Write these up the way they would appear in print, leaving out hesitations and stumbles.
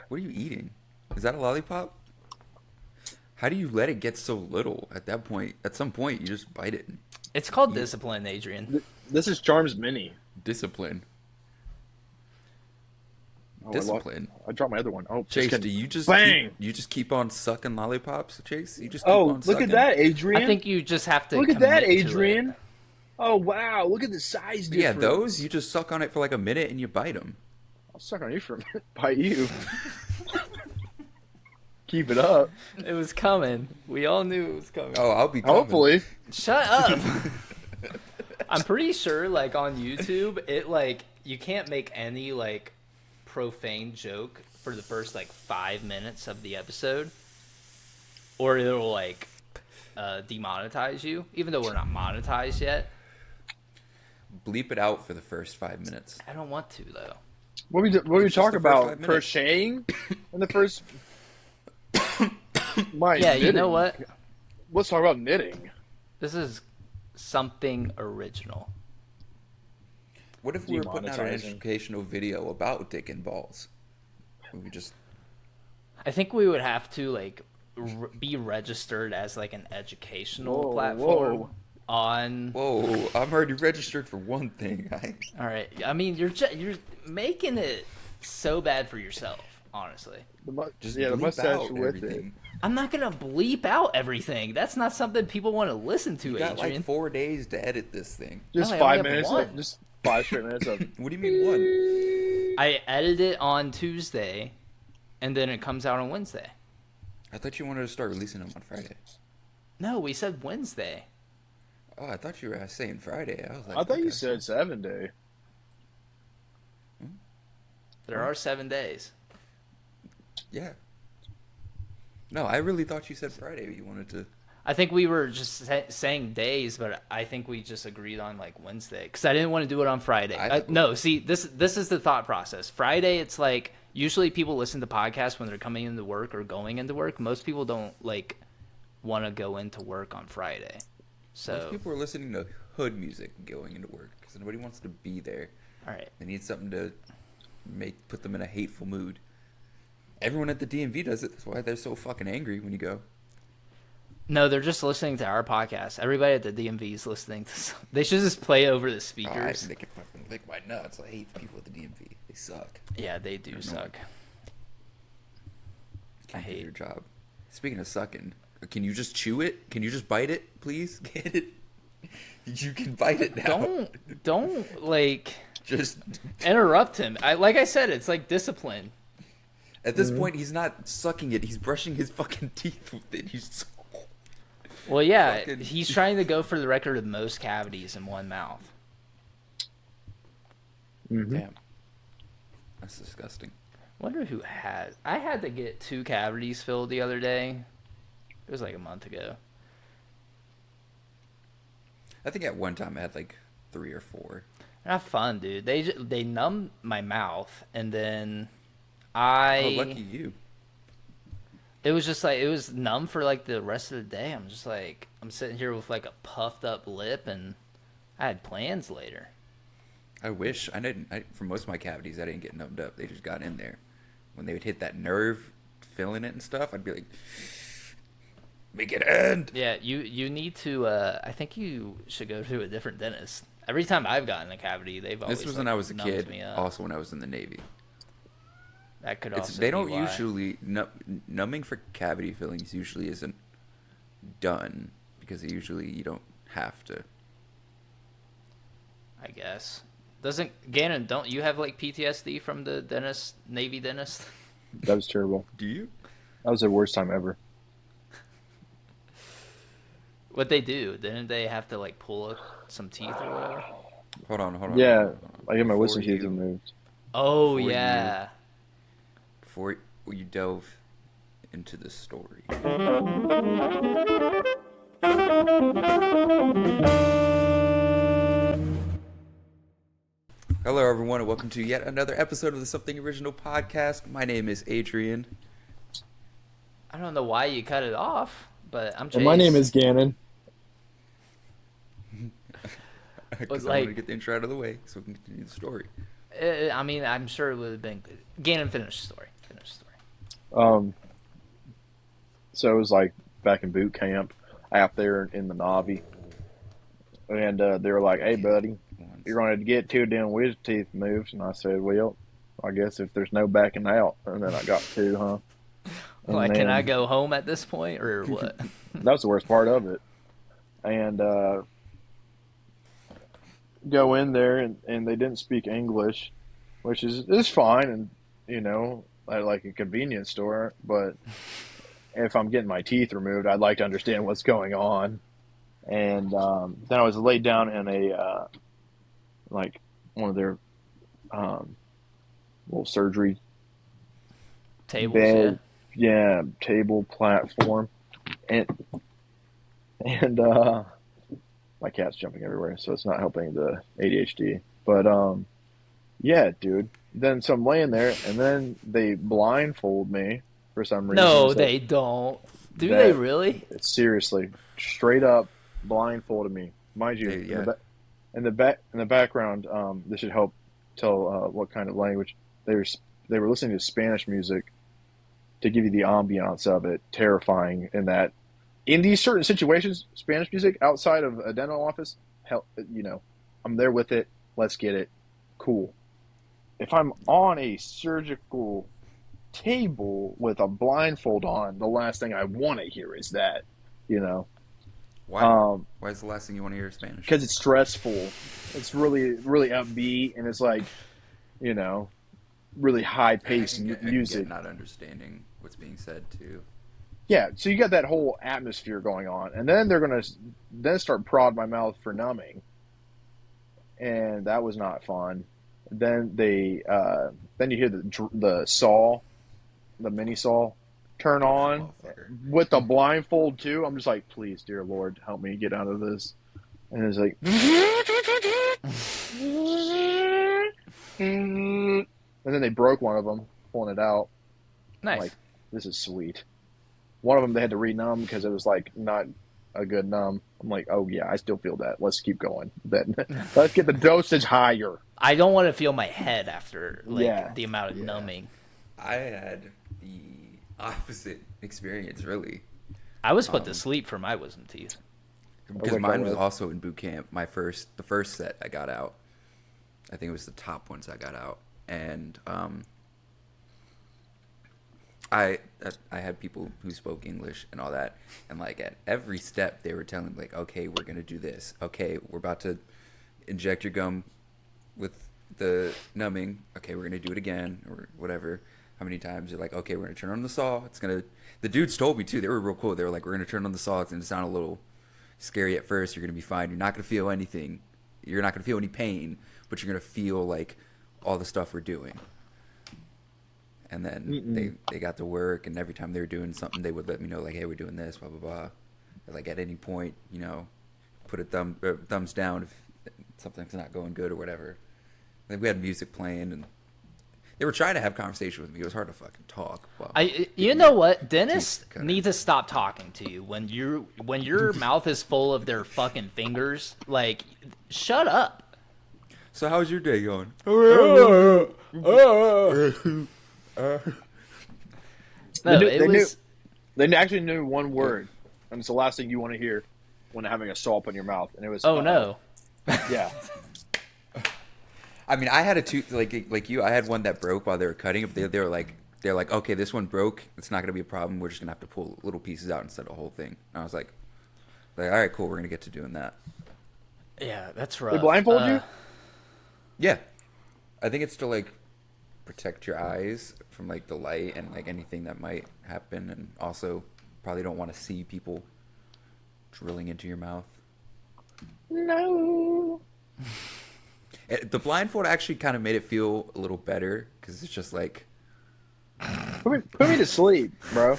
What are you eating? Is that a lollipop? How do you let it get so little at that point? At some point, you just bite it and It's called eat it. discipline, Adrian. This is Charms Mini. Discipline. Oh, Discipline. I dropped my other one. Oh, Chase, just do kidding. you just Bang! keep on sucking lollipops, Chase? You just keep on Look sucking? at that, Adrian. I think you just have to Look at that, commit to Adrian. it. Oh, wow. Look at the size Yeah, difference. those you just suck on it for like a minute and you bite them. I'll suck on you for a minute. By you. Keep it up. It was coming. We all knew it was coming. Oh, I'll be coming. Hopefully. Shut up. I'm pretty sure, like, on YouTube, it, like, you can't make any, like, profane joke for the first, like, 5 minutes of the episode. Or it'll, like, demonetize you, even though we're not monetized yet. Bleep it out for the first 5 minutes. I don't want to, though. What we It's just talking the first 5 about? minutes. Crocheting in the first. Yeah, you know what? Let's talk about knitting. This is something original. What if we were putting out an Demonetizing. educational video about dick and balls? We just I think we would have to, like, be registered as, like, an educational Whoa, platform whoa. on... Whoa, I'm already registered for one thing. All right. I mean, you're making it so bad for yourself, honestly. Just The bleep mustache out with everything. I'm not gonna bleep out everything. That's not something people want to listen to, You got Adrian. like 4 days to edit this thing. it. Just No, I only 5 have minutes. one. Just 5 straight minutes of. What do you mean one? I edited it on Tuesday, and then it comes out on Wednesday. I thought you wanted to start releasing them on Friday. No, we said Wednesday. Oh, I thought you were saying Friday. I was like, I thought you okay. said 7 day. There are 7 days. Yeah. No, I really thought you said Friday. You wanted to. I think we were just saying days, but I think we just agreed on like Wednesday because I didn't want to do it on Friday. No, see, this is the thought process. Friday, it's like usually people listen to podcasts when they're coming into work or going into work. Most people don't like want to go into work on Friday. So Most people are listening to hood music going into work because nobody wants to be there. all right, They need something to put them in a hateful mood. Everyone at the DMV does it. That's why they're so fucking angry when you go. no, they're just listening to our podcast. Everybody at the DMV is listening to. They should just play over the Oh, I speakers. think they can fucking lick my nuts. I hate the people at the DMV. They suck. Yeah, they do suck. Can't I do hate- your job. Speaking of sucking, can you just chew it? Can you just bite it, please? Get it? You can bite it now. Don't like Just interrupt him. Like I said, it's like discipline. at this point, he's not sucking it. He's brushing his fucking teeth with it. He's Well, yeah, Fucking- he's trying to go for the record of most cavities in one mouth. damn. That's disgusting. Wonder who had. I had to get 2 cavities filled the other day. It was like a month ago. I think at one time I had like 3 or 4. Not fun, dude. They numb my mouth, and then Oh, lucky you. It was just like it was numb for like the rest of the day. I'm just like I'm sitting here with like a puffed up lip, and I had plans later. I wish I didn't. For most of my cavities, I didn't get numbed up. They just got in there. When they would hit that nerve, filling it and stuff, I'd be like, "Make it end." Yeah, you need to. I think you should go to a different dentist. Every time I've gotten a cavity, they've always. This was like, when I was a numbed kid. me up. Also, when I was in the Navy. That could It's, also. they be don't why. usually numbing for cavity fillings usually isn't done because you don't have to. I guess. Doesn't Gannon? Don't you have like PTSD from the dentist, Navy dentist? That was terrible. Do you? That was the worst time ever. What they do? Didn't they have to like pull some teeth or whatever? Hold on. Yeah, hold on. I get my Before wisdom teeth you- removed. Oh Before you- yeah. Before you delve into the story. Hello, everyone, and welcome to yet another episode of the Something Original podcast. My name is Adrian. I don't know why you cut it off, but I'm. And my Chase. name is Gannon. Because I like- wanted to get the intro out of the way so we can continue the story. I mean, I'm sure it would have been good. Gannon, finish the story. So it was like back in boot camp out there in the Navi, and they were like, "Hey, buddy, Once. you're going to get two damn wisdom teeth moves," and I said, "Well, I guess if there's no backing out," and then I got two, huh? And Like, can I then go home at this point, or what? that was the worst part of it. And go in there, and they didn't speak English, which is fine, and at like a convenience store. But if I'm getting my teeth removed, I'd like to understand what's going on. And then I was laid down in a like one of their little surgery Tables, bed, yeah, table platform, and and my cat's jumping everywhere, so it's not helping the ADHD. But yeah, dude. Then so I'm laying there, and then they blindfold me for some reason. No, It's like they don't. Do they that. really? It's seriously straight up blindfolded me, mind you. Yeah. In the background, this should help tell what kind of language they were listening to Spanish music to give you the ambiance of it, terrifying in that in these certain situations, Spanish music outside of a dental office, hell, I'm there with it. Let's get it, cool. If I'm on a surgical table with a blindfold on, the last thing I want to hear is that, you know, Why? Why is the last thing you want to hear Spanish? because it's stressful. It's really, really upbeat, and it's like, you know, really high paced I can music. get not understanding what's being said too. Yeah, so you got that whole atmosphere going on, and then they're gonna then start prod my mouth for numbing, and that was not fun. Then then you hear the saw, the mini saw, turn That on motherfucker. with the blindfold too. I'm just like, please, dear Lord, help me get out of this. And it's like, and then they broke one of them, pulling it out. I'm Nice. like, this is sweet. One of them they had to renumb because it was like not a good numb. I'm like, oh yeah, I still feel that. Let's keep going. Then let's get the dosage higher. I don't want to feel my head after Yeah. the amount of Yeah. numbing. I had the opposite experience, really, I was put to sleep for my wisdom teeth. because wish I mine was was. also in boot camp. The first set I got out. I think it was the top ones I got out, and I had people who spoke English and all that, and like at every step they were telling me like, okay, we're gonna do this. Okay, we're about to inject your gum with the numbing. Okay, we're gonna do it again or whatever. How many times? They're like, okay, we're gonna turn on the saw. It's gonna. The dudes told me too. They were real cool. They were like, we're gonna turn on the saw. It's gonna sound a little scary at first. You're gonna be fine. You're not gonna feel anything. You're not gonna feel any pain, but you're gonna feel like all the stuff we're doing. And then they got to work, and every time they were doing something, they would let me know like, hey, we're doing this, blah blah blah. Or, like at any point, put a thumbs down if something's not going good or whatever. Like we had music playing, and they were trying to have conversation with me. It was hard to fucking talk. You know what? Dentists teeth cut need to stop talking to you when your mouth is full of their fucking fingers. Like, shut up. So how's your day going? No, They actually knew one word, and it's the last thing you want to hear when having a saw up in your mouth. And it was, Oh no. yeah. I mean, I had a tooth like you. I had one that broke while they were cutting it. They were like, okay, this one broke. It's not gonna be a problem. We're just gonna have to pull little pieces out instead of the whole thing. And I was like, all right, cool. We're gonna get to doing that. Yeah, that's rough. They blindfold you? Yeah, I think it's to like protect your eyes from like the light and like anything that might happen, and also probably don't want to see people drilling into your mouth. No. The blindfold actually kind of made it feel a little better because it's just like, Put me to sleep, bro.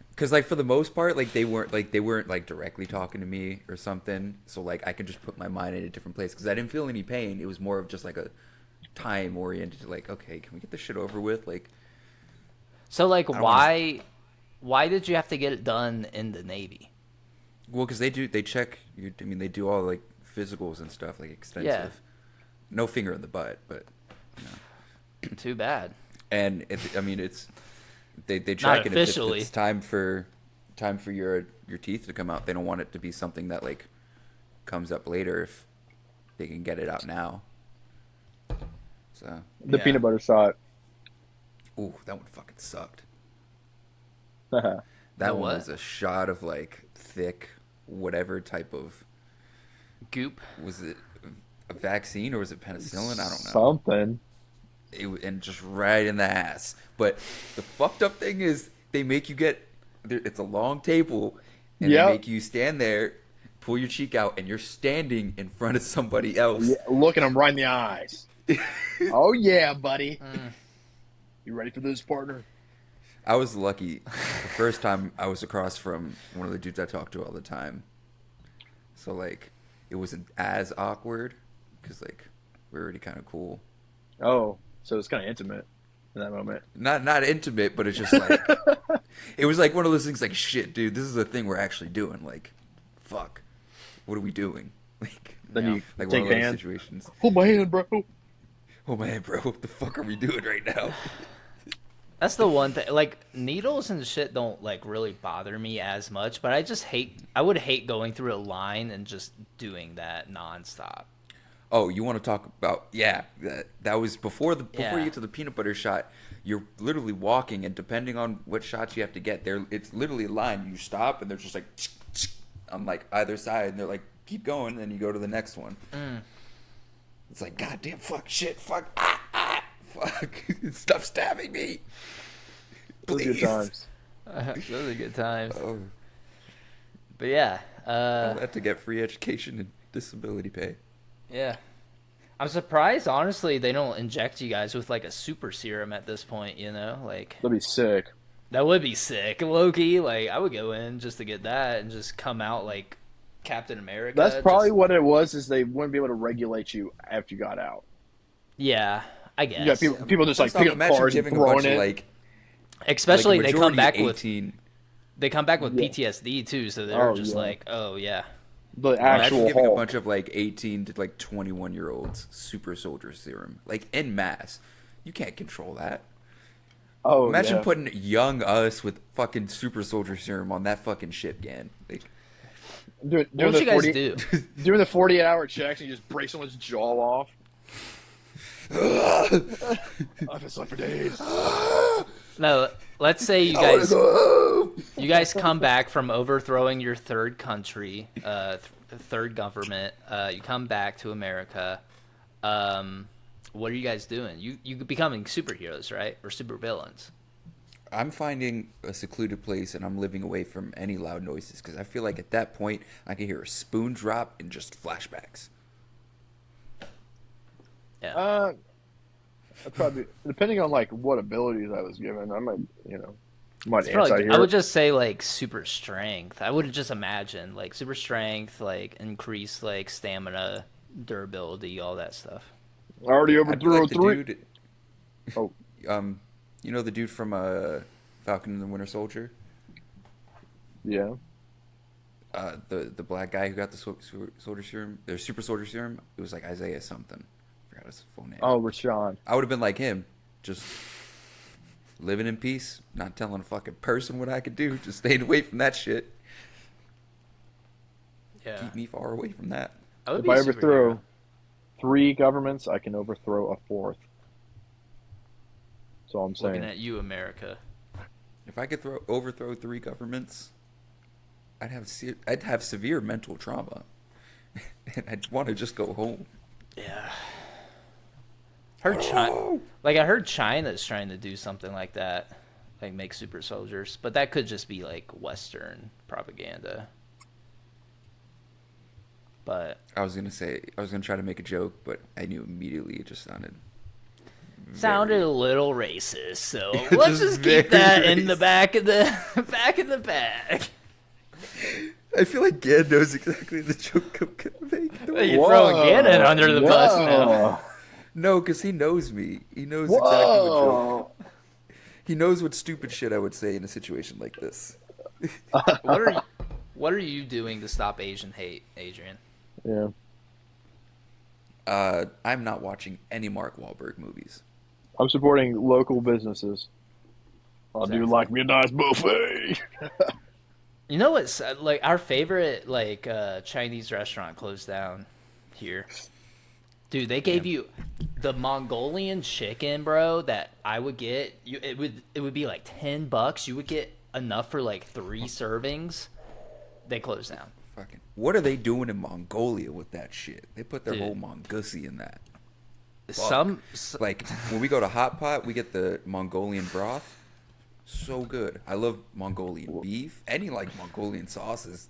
because like for the most part, like they weren't like directly talking to me or something, so like I could just put my mind in a different place because I didn't feel any pain. It was more of just like a time oriented, like, okay, can we get this shit over with? Like, So like, don't why did you have to get it done in the Navy? well, because they check you. I mean, they do all like physicals and stuff, like extensive. Yeah. No finger in the butt, but Too bad. And it's they track Not it if officially. it's time for your teeth to come out. They don't want it to be something that like comes up later if they can get it out now. So The peanut butter shot. ooh, that one fucking sucked. The That one what? was a shot of like thick whatever type of, Goop. was it a vaccine or was it penicillin? I don't know. Something. And just right in the ass. But the fucked up thing is they make you it's a long table and Yep. they make you stand there, pull your cheek out, and you're standing in front of somebody else. Yeah, looking them right in the eyes. Oh yeah, buddy. You ready for this, partner? I was lucky. The first time I was across from one of the dudes I talk to all the time. So like it wasn't as awkward because like we're already kind of cool. Oh, so it's kind of intimate in that moment. Not intimate, but it's just like it was like one of those things like shit, dude, this is a thing we're actually doing. Like, fuck, what are we doing? Like, Then you like take one of those hands. situations. Hold my hand, bro. Oh man, bro, what the fuck are we doing right now? That's the one thing. Like, needles and shit don't like really bother me as much, but I would hate going through a line and just doing that nonstop. Oh, you want to talk about that was before you Yeah. get to the peanut butter shot. You're literally walking, and depending on what shots you have to get, it's literally a line. You stop, and they're just like on like either side, and they're like keep going, and you go to the next one. It's like goddamn fuck shit fuck fuck stop stabbing me. Those are good Please. times. Those are good times. Oh, But yeah, all that to get free education and disability pay. yeah. I'm surprised, honestly, they don't inject you guys with like a super serum at this point. You know, like That'd be sick. that would be sick. Loki, like I would go in just to get that and just come out like Captain America. That's probably just- what it was. Is they wouldn't be able to regulate you after you got out. Yeah, I guess. You got people just like First off, picking up imagine cars and giving a bunch throwing of it. like Especially like a they come back majority with 18. they come back with Yeah. PTSD too, so they're Oh, just yeah. like, oh yeah. The Imagine actual giving a Hulk. bunch of like 18 to like 21-year-olds super soldier serum, like en masse. You can't control that. Oh, Imagine yeah. putting young us with fucking super soldier serum on that fucking ship, Gan. Like, Doing What would the you guys 40 do? Doing the 48-hour checks and you just break someone's jaw off. I've been slept for days. No, let's say you I wanna guys go home. you guys come back from overthrowing your third country, third government. You come back to America. What are you guys doing? You becoming superheroes, right? Or supervillains? I'm finding a secluded place and I'm living away from any loud noises because I feel like at that point I can hear a spoon drop and just flashbacks. Yeah. I'd probably, depending on like what abilities I was given, I might, might It's probably- anti-hero. I would just say like super strength. I would just imagine like super strength, like increase like stamina, durability, all that stuff. I already I'd be overthrew like the three. dude. Oh. You know the dude from Falcon and the Winter Soldier? Yeah. The black guy who got the soldier serum, the super soldier serum. It was like Isaiah something. I forgot his full name. Oh, Rashawn. I would have been like him, just living in peace, not telling a fucking person what I could do, just staying away from that shit. Yeah. Keep me far away from that. I would If be a I overthrow superhero. 3 governments, I can overthrow a 4th. That's all I'm saying. Looking at you, America. If I could overthrow 3 governments, I'd have severe mental trauma, and I'd want to just go home. Yeah. Heard China, like I heard China's trying to do something like that, like make super soldiers, but that could just be like Western propaganda. But I was gonna try to make a joke, but I knew immediately it just sounded sounded a little racist, so let's Just just keep very that in the racist. back of the back of the bag. I feel like Gan knows exactly the joke I'm gonna make. You're throwing Gannon under the bus now. Whoa. No, because he knows me. He knows exactly what joke. Whoa. He knows what stupid shit I would say in a situation like this. What are you doing to stop Asian hate, Adrian? Yeah. I'm not watching any Mark Wahlberg movies. I'm supporting local businesses. I do Exactly. like me a nice buffet. You know what's like our favorite like Chinese restaurant closed down here. Dude, they gave Damn. you the Mongolian chicken, bro, that I would get. It would be like $10. You would get enough for like 3 servings. They closed down. Fucking. What are they doing in Mongolia with that shit? They put their Dude. whole Mongoose in that. Like when we go to Hot Pot, we get the Mongolian broth. So good. I love Mongolian beef. Any like Mongolian sauces.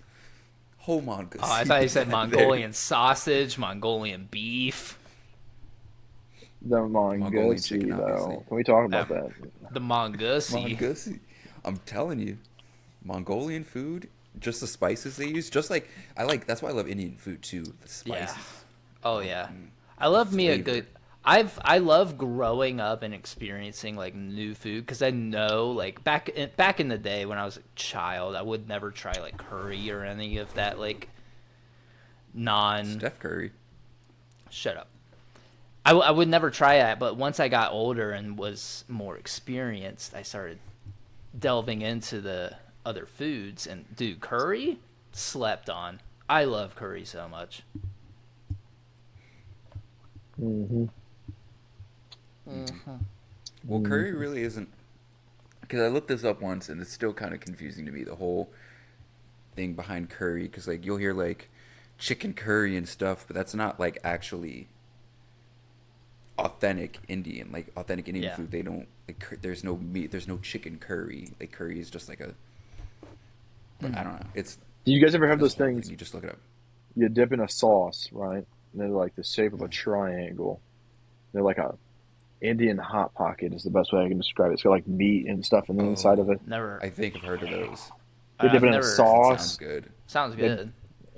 Whole Mongoose. Oh, I thought you said Mongolian sausage, Mongolian beef. The Mongolian Mongoose, chicken, though. obviously. Can we talk about that? The mongoose. Mongoose. I'm telling you, Mongolian food. Just the spices they use. Just like I like. That's why I love Indian food too. The spices. Yeah. Oh yeah. I love me a flavor. good. I love growing up and experiencing like new food because I know like back in the day when I was a child I would never try like curry or any of that like Steph Curry. Shut up. I would never try that, but once I got older and was more experienced, I started delving into the other foods and dude, curry slept on. I love curry so much. Mm-hmm. Well, curry really isn't. Because I looked this up once, and it's still kind of confusing to me. The whole thing behind curry, because like you'll hear like chicken curry and stuff, but that's not like actually authentic Indian. Like authentic Indian Yeah. food, they don't. Like, there's no meat. There's no chicken curry. Like curry is just like a. But I don't know. It's. Do you guys ever have this those whole things thing. You just look it up. you dip in a sauce, right? And they're like the shape of a triangle. They're like a Indian hot pocket is the best way I can describe it. It's got like meat and stuff in the inside of it. Never. I think I've heard of those. They dip I've it in a never. sauce. Sounds good. Sounds good.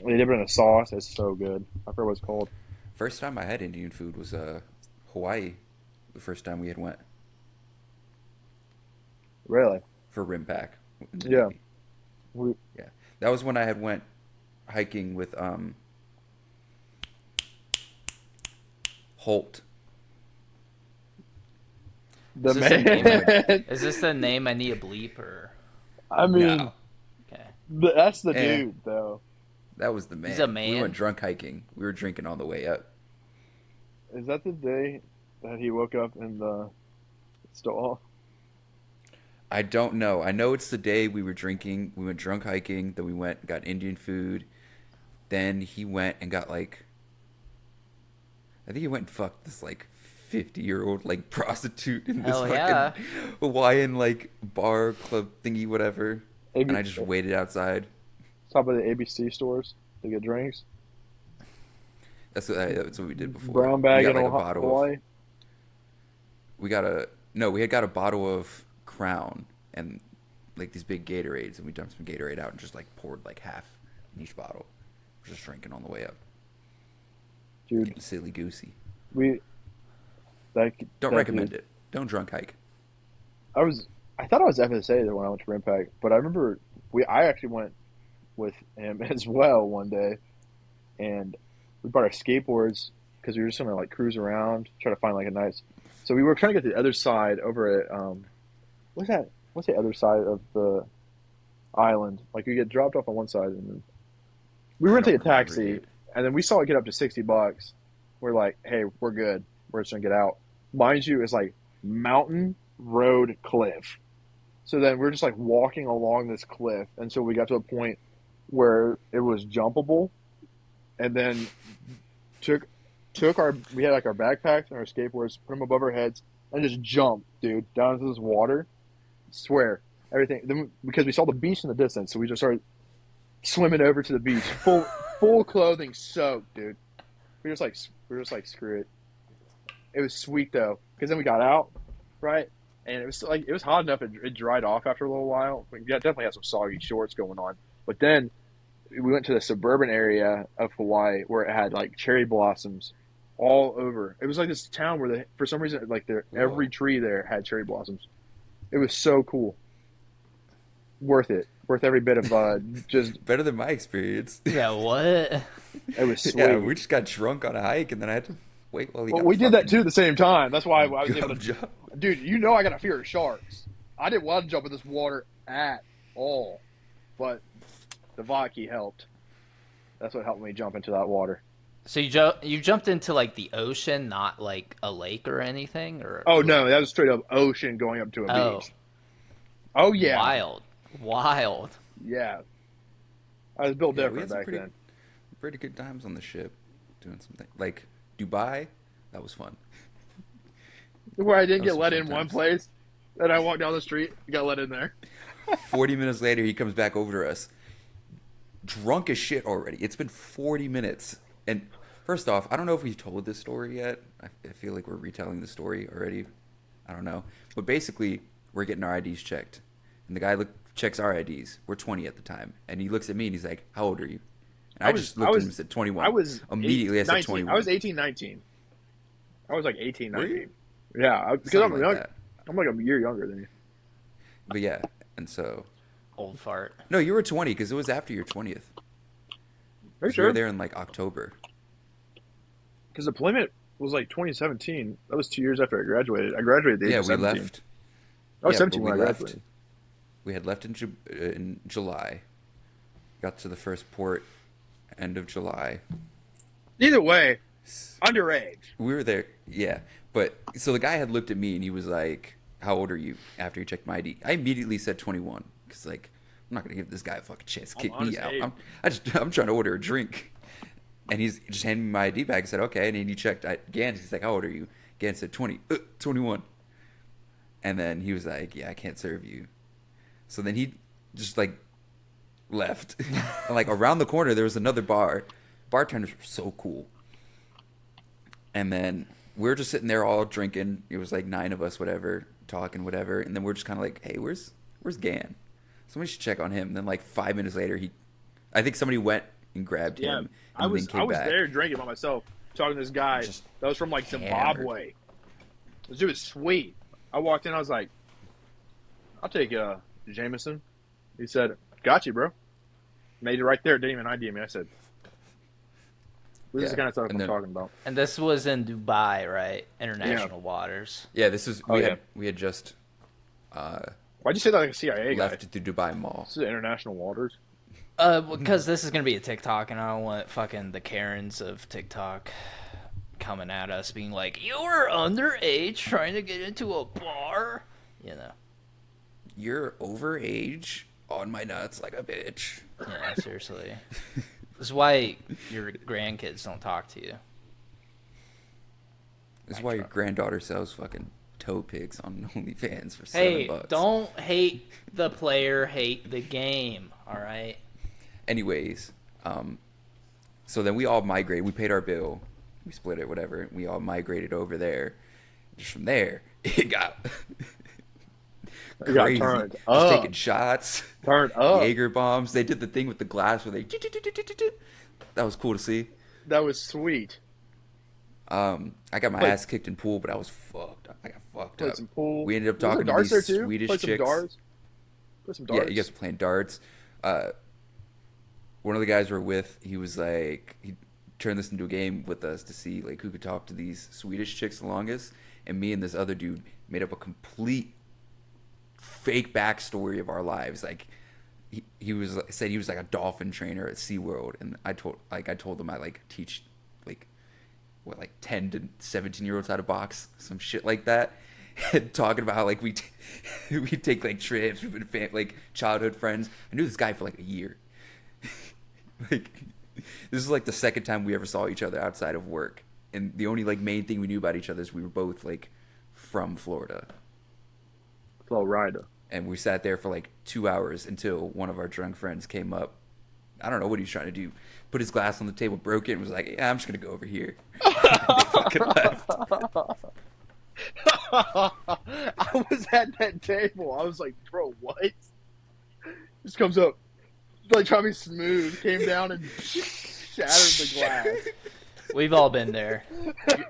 They dip it in a sauce. It's so good. I forget what it's called. First time I had Indian food was Hawaii. The first time we had went Really? for Rim Pack. Yeah. We, Yeah, that was when I had went hiking with Holt. the Is this a name? man. Is this the name I need a bleep or? I mean, No. Okay. that's the Eh. dude, though. That was the man. He's a man? We went drunk hiking. We were drinking on the way up. Is that the day that he woke up in the stall? I don't know. I know it's the day we were drinking. We went drunk hiking. Then we went and got Indian food. Then he went and got like. I think he went and fucked this like 50-year-old like prostitute in this Hell fucking yeah. Hawaiian like bar club thingy whatever. AB And I just waited outside. Top of the ABC stores to get drinks. That's what we did before. Brown bag We in got like a bottle of. Hawaii. We had got a bottle of Crown and like these big Gatorades, and we dumped some Gatorade out and just like poured like half in each bottle. We're just drinking on the way up. Dude, Getting silly goosey. we Don't that recommend dude- it. Don't drunk hike. I thought I was FSA there when I went to Impact, but I remember I actually went with him as well one day, and we brought our skateboards because we were just gonna like cruise around, try to find like a nice. So we were trying to get to the other side over at what's that? What's the other side of the island? Like you get dropped off on one side, and then we were I gonna take a don't remember, taxi, dude. and then we saw it get up to $60. We're like, hey, we're good. We're just gonna get out. Mind you, it's like mountain, road, cliff. So then we're just like walking along this cliff until we got to a point where it was jumpable, and then took we had like our backpacks and our skateboards, put them above our heads, and just jumped, dude, down into this water. Swear everything. Then because we saw the beach in the distance, so we just started swimming over to the beach, full clothing soaked, dude. We were just like screw it. It was sweet though, because then we got out, right? And it was hot enough. It dried off after a little while. We definitely had some soggy shorts going on. But then we went to the suburban area of Hawaii where it had like cherry blossoms all over. It was like this town where for some reason like every tree there had cherry blossoms. It was so cool. Worth it. Worth every bit of just. Better than my experience. Yeah, what? It was sweet. Yeah, we just got drunk on a hike, and then I had to wait while he Well, got we did that too fucking at the same time. That's why I was able to. jump. Dude, you know I got a fear of sharks. I didn't want to jump in this water at all, but the vodka helped. That's what helped me jump into that water. So you jumped into like the ocean, not like a lake or anything, or Oh no, that was straight up ocean going up to a beach. Oh yeah, wild. Yeah, I was built We different had some back then. pretty good times on the ship, doing something like Dubai. That was fun. Where I didn't That was get let some in fun one times. place, and I walked down the street, got let in there. 40 minutes later, he comes back over to us, drunk as shit already. It's been 40 minutes. And first off, I don't know if we've told this story yet. I feel like we're retelling the story already. I don't know. But basically, we're getting our IDs checked. And the guy checks our IDs. We're 20 at the time. And he looks at me and he's like, how old are you? And I just looked at him and said 21. I was Immediately, I said 19. 21. I was 18, 19. I was like 18, Were 19. you? Yeah, because Something I'm like young. that. I'm like a year younger than you. But yeah, and so... Old fart. No, you were 20 because it was after your 20th. Are you 'Cause we sure? were there in like October. Because deployment was like 2017. That was 2 years after I graduated. I graduated at the age Yeah, of we 17. left. I was Yeah, 17 but when we I left. graduated. We had left in July. Got to the first port end of July. Either way, underage. We were there, yeah. But so the guy had looked at me and he was like, "How old are you?" After he checked my ID, I immediately said 21 because like I'm not gonna give this guy a fucking chance to kick me honest, out. Abe. I'm trying to order a drink, and he's just handed me my ID back and said, "Okay." And then he checked Gann. He's like, "How old are you?" Gann said 21. And then he was like, "Yeah, I can't serve you." So then he just like left. And like around the corner there was another bar. Bartenders were so cool. And then we were just sitting there all drinking. It was like 9 of us, whatever, talking, whatever. And then we're just kind of like, "Hey, where's Gann? Somebody should check on him." And then like 5 minutes later, I think somebody went and grabbed Yeah, him. I And was then came back. there drinking by myself, talking to this guy Just that was from like Zimbabwe. This dude was sweet. I walked in, I was like, "I'll take Jameson." He said, "Got you, bro." Made it right there. Didn't even ID me. I said, "This is the kind of stuff I'm talking about." And this was in Dubai, right? International waters. Yeah, this is we had just Why'd you say that like a CIA guy? left the Dubai Mall. This is international waters. Because this is gonna be a TikTok, and I don't want fucking the Karens of TikTok coming at us, being like, "You were underage trying to get into a bar," you know. You're overage on my nuts like a bitch. Yeah, seriously. This is why your grandkids don't talk to you. This is why your granddaughter sells fucking toe pigs on OnlyFans for $7. Hey, don't hate the player, hate the game, all right? Anyways, so then we all migrated. We paid our bill. We split it, whatever. We all migrated over there. Just from there, it got It got crazy. turned Just up. taking shots. Turned up. Jaeger bombs. They did the thing with the glass where they... That was cool to see. That was sweet. I got my ass kicked in pool, but I was fucked up. I got fucked Played up. some pool. We ended up Was there talking to darts these there too? Swedish Played some chicks. darts. Played some darts. Yeah, you guys were playing darts. One of the guys we're with, he was like, he turned this into a game with us to see like who could talk to these Swedish chicks the longest. And me and this other dude made up a complete fake backstory of our lives. Like he said he was like a dolphin trainer at SeaWorld, and I told him I like teach like 10 to 17-year-olds how to box, some shit like that. And talking about how like we take like trips, we've been like childhood friends. I knew this guy for like a year. Like this is like the second time we ever saw each other outside of work, and the only like main thing we knew about each other is we were both like from Florida. Florida. And we sat there for like 2 hours until one of our drunk friends came up. I don't know what he was trying to do. Put his glass on the table, broke it, and was like, "Yeah, I'm just gonna go over here." They fucking left. I was at that table. I was like, "Bro, what?" Just comes up, like trying to be smooth. Came down and shattered the glass. We've all been there.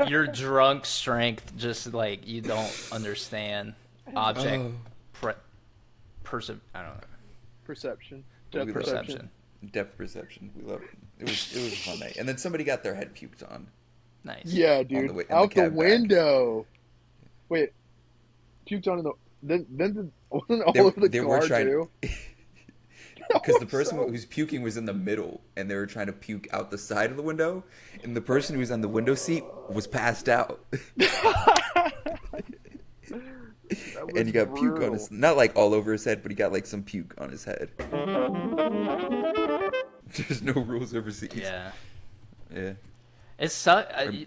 Your drunk strength, just like you don't understand object I don't know. Perception. We Depth love perception. Depth perception. We love it. It was a fun night. And then somebody got their head puked on. Nice. Yeah, dude. Out the window. Wait, puked on the. Then wasn't all over the car too. Because the person who's puking was in the middle, and they were trying to puke out the side of the window, and the person who was on the window seat was passed out. And he got puke on his, not like all over his head, but he got like some puke on his head. There's no rules overseas. Yeah. Yeah. It's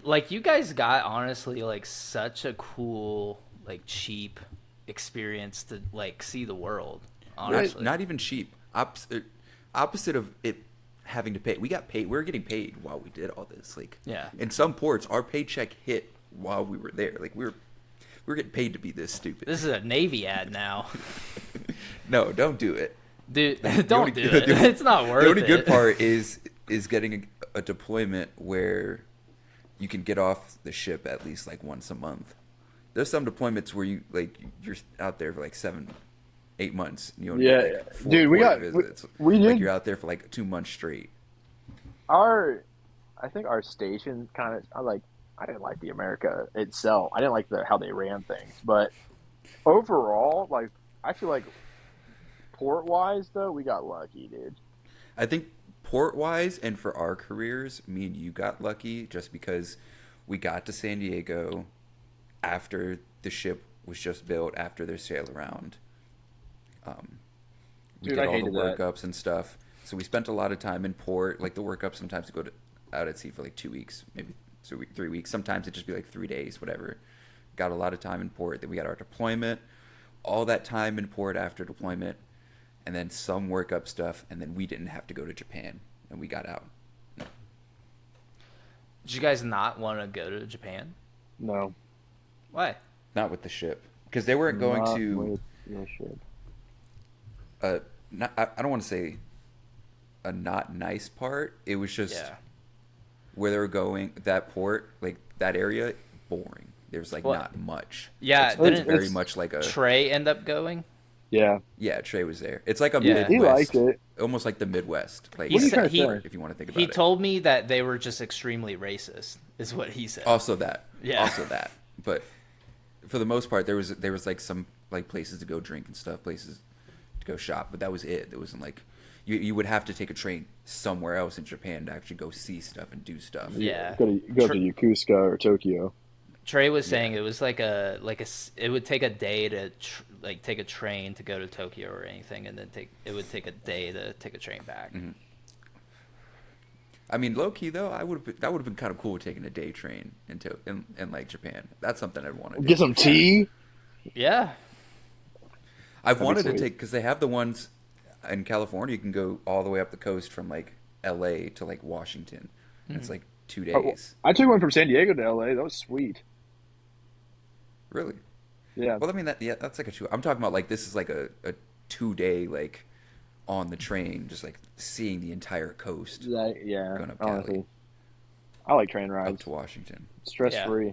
like you guys got honestly like such a cool like cheap experience to like see the world. Honestly, not even cheap. Opposite of it having to pay. We got paid. We were getting paid while we did all this. Like, yeah. In some ports, our paycheck hit while we were there. Like we were getting paid to be this stupid. This is a Navy ad now. No, don't do it, dude. Don't do it. It's not worth it. The only good part is getting a deployment where you can get off the ship at least like once a month. There's some deployments where you're out there for like 7-8 months. And you only get like 4 dude, we got visits. We did. Like you're out there for like 2 months straight. I think our station kind of I didn't like the America itself. I didn't like how they ran things, but overall, like I feel like port wise though, we got lucky, dude. I think port wise and for our careers, me and you got lucky just because we got to San Diego after the ship was just built, after their sail around. We did all the workups and stuff. So we spent a lot of time in port. Like the workup sometimes we go out at sea for like 2 weeks, maybe 3 weeks. Sometimes it'd just be like 3 days, whatever. Got a lot of time in port. Then we got our deployment. All that time in port after deployment. And then some workup stuff. And then we didn't have to go to Japan. And we got out. Did you guys not want to go to Japan? No. Why? Not with the ship. Because they weren't going to... With the ship. I don't want to say a not nice part. It was just where they were going, that port, like that area, boring. There's like not much. Yeah, it's very much like a... Trey end up going? Yeah. Yeah, Trey was there. It's like a Midwest. He liked it. Almost like the Midwest. Like, if you want to think about it. He told me that they were just extremely racist, is what he said. Also that. Yeah. Also that. But for the most part, there was like some like places to go drink and stuff, places to go shop, but that was it. It wasn't like you would have to take a train somewhere else in Japan to actually go see stuff and do stuff. Yeah. Go to Yokosuka or Tokyo. Trey was saying it was like it would take a day to take a train to go to Tokyo or anything, and then it would take a day to take a train back. Mm-hmm. I mean, low key though, that would have been kind of cool taking a day train in like Japan. That's something I'd want to do. Get some tea. Yeah. I've wanted to take, because they have the ones in California. You can go all the way up the coast from like L.A. to like Washington. Mm-hmm. It's like 2 days. I took one from San Diego to L.A. That was sweet. Really? Yeah. Well, I mean that's like a 2. I'm talking about like this is like a 2-day like on the train, just like seeing the entire coast. Yeah. Going up honestly, Cali. I like train rides. Up to Washington. Stress free. Yeah.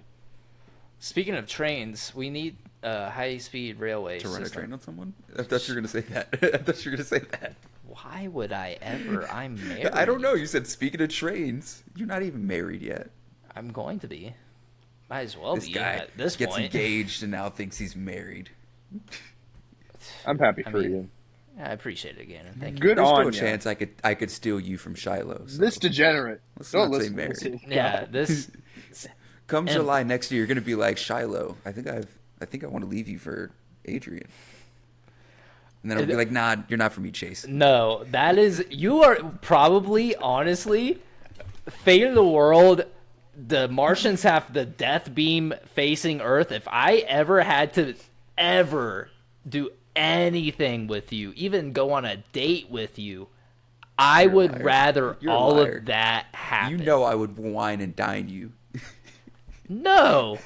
Speaking of trains, we need a high-speed railway to run system. a train on someone? I thought you were going to say that. I thought you were going to say that. Why would I ever? I'm married. I don't know. You said speaking of trains. You're not even married yet. I'm going to be. Might as well this be guy at this gets point. engaged and now thinks he's married. I'm happy for you. Yeah, I appreciate it again. Thank you. Good There's on still a chance I could steal you from Shiloh. So. This degenerate. Let's Don't not say listen. married. Yeah, this. Come July next year, you're gonna be like, Shiloh, I think I want to leave you for Adrian. And then I'll be like, nah, you're not for me, Chase. No, you are probably, honestly, fate of the world. The Martians have the death beam facing Earth. If I ever had to do anything with you, even go on a date with you, I would rather all of that happen. You know I would wine and dine you. No.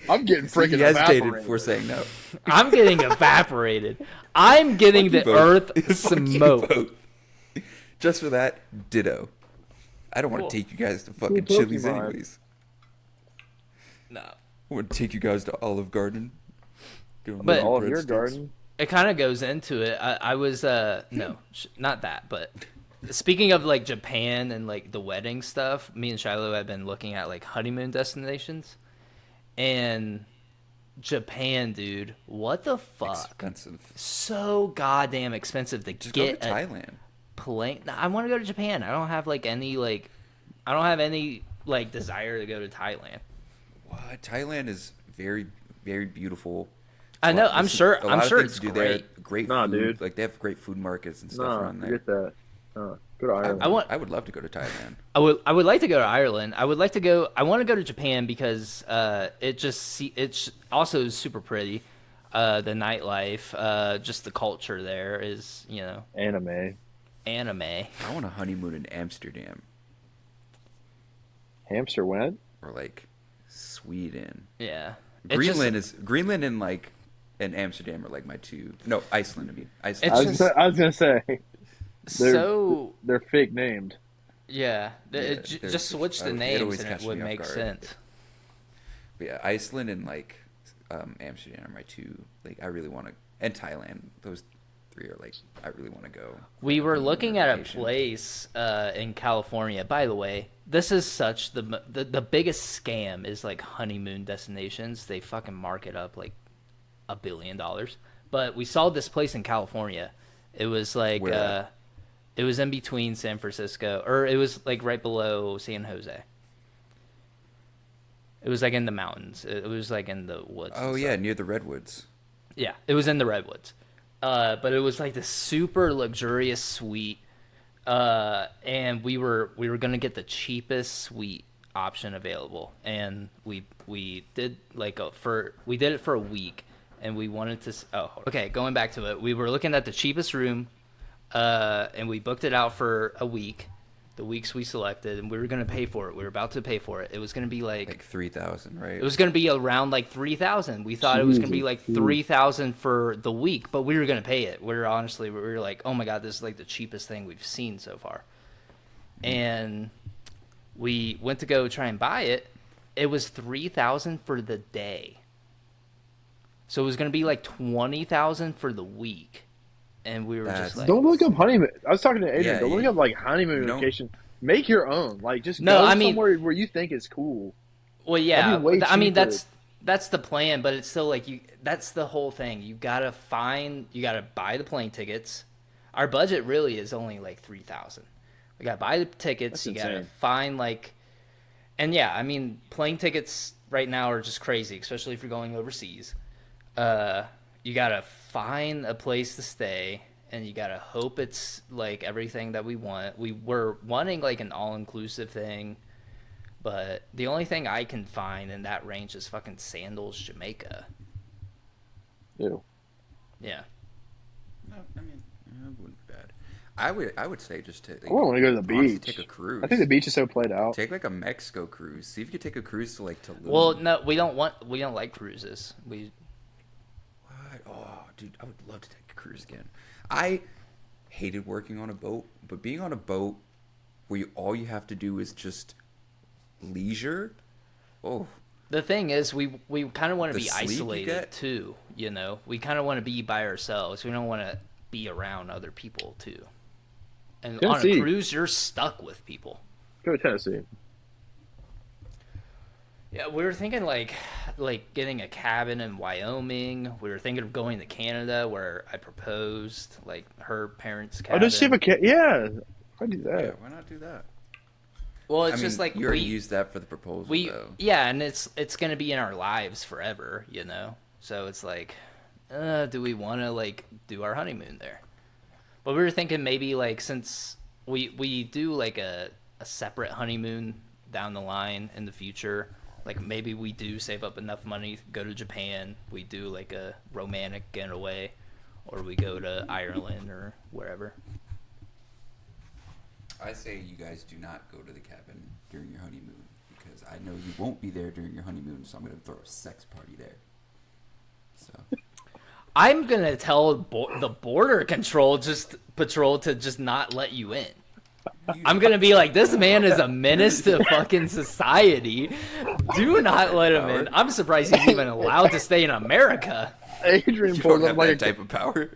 I'm getting freaking evaporated before saying no. I'm getting evaporated. I'm getting the Earth smoked. Just for that, ditto. I don't want to take you guys to fucking Chili's anyways. No. I want to take you guys to Olive Garden. But Olive Garden. It kind of goes into it. I was no, not that, but speaking of like Japan and like the wedding stuff, me and Shiloh have been looking at like honeymoon destinations, and Japan, dude, what the fuck? Expensive. So goddamn expensive to Just get go to Thailand. Plane. I want to go to Japan. I don't have any desire to go to Thailand. What? Thailand is very, very beautiful. I know. I'm sure it's great. great. Great Nah, food. dude. Like they have great food markets and stuff No, around there. forget that. Go to Ireland. I would love to go to Thailand. I would like to go to Ireland. I want to go to Japan because it's also super pretty. The nightlife, just the culture there is, Anime. anime. I want a honeymoon in Amsterdam Hamster went? or like Sweden. Yeah. Greenland and Amsterdam are like my two. No, Iceland. I mean, Iceland. I was gonna say they're fake named. Yeah. Just switch the names always and it catch would me off make guard. sense. But yeah, Iceland and Amsterdam are my two. Like I really want to, and Thailand. Those three are like I really want to go. We were looking at a vacation. place in California. By the way, this is such the biggest scam is like honeymoon destinations. They fucking mark it up like $1 billion. But we saw this place in California. It was like Where? it was in between San Francisco, or it was like right below San Jose. It was like in the mountains. It was like in the woods. Oh and yeah, stuff. near the redwoods. Yeah, it was in the redwoods. But it was like this super luxurious suite. And we were gonna get the cheapest suite option available, and we did we did it for a week, and we wanted to. Okay, going back to it, we were looking at the cheapest room, and we booked it out for a week. The weeks we selected, and we were gonna pay for it. We were about to pay for it. It was gonna be Like 3,000, right? it was going to be around like 3,000. We thought it was going to be like 3,000 for the week, but we were going to pay it. We were like, oh my God, this is like the cheapest thing we've seen so far. And we went to go try and buy it. It was 3,000 for the day. So it was going to be like 20,000 for the week. And we were just like, Don't look up honeymoon. I was talking to Adrian. Yeah, don't look up like honeymoon vacation. Make your own. Like just go somewhere where you think is cool. well, yeah. I mean, cheaper. that's the plan, but it's still like that's the whole thing. You gotta buy the plane tickets. Our budget really is only like 3,000. We gotta buy the tickets. That's You gotta insane. find and yeah, I mean, plane tickets right now are just crazy, especially if you're going overseas. You gotta find a place to stay, and you gotta hope it's like everything that we want. We were wanting like an all-inclusive thing, but the only thing I can find in that range is fucking Sandals, Jamaica. Ew. Yeah. No, I mean, it wouldn't be bad. I would say just to. I want to go to the honestly, beach. Take a cruise. I think the beach is so played out. Take like a Mexico cruise. See if you could take a cruise to like Tulum. Well, no, we don't like cruises. What? Oh, dude, I would love to take a cruise again. I hated working on a boat, but being on a boat where all you have to do is just leisure. Oh, The thing is, we kind of want to The be sleep you isolated get? too. We kind of want to be by ourselves. We don't want to be around other people too. And on Tennessee. a cruise, you're stuck with people. Go to Tennessee. Yeah, we were thinking like getting a cabin in Wyoming. We were thinking of going to Canada, where I proposed, like her parents' Oh, cabin. does she have a cat? Yeah. Why do that? yeah. Why not do that? Well, it's I mean, just like you already used that for the proposal, though. yeah, and it's gonna be in our lives forever, So it's like, do we want to like do our honeymoon there? But we were thinking maybe like since we do like a separate honeymoon down the line in the future, like maybe we do save up enough money to go to Japan. We do like a romantic getaway, or we go to Ireland or wherever. I say you guys do not go to the cabin during your honeymoon because I know you won't be there during your honeymoon, so I'm going to throw a sex party there. So I'm gonna tell the border patrol to just not let you in. I'm gonna be like, this man is a menace to fucking society. Do not let him in. I'm surprised he's even allowed to stay in America. Adrian you pulls don't up have like that type of power.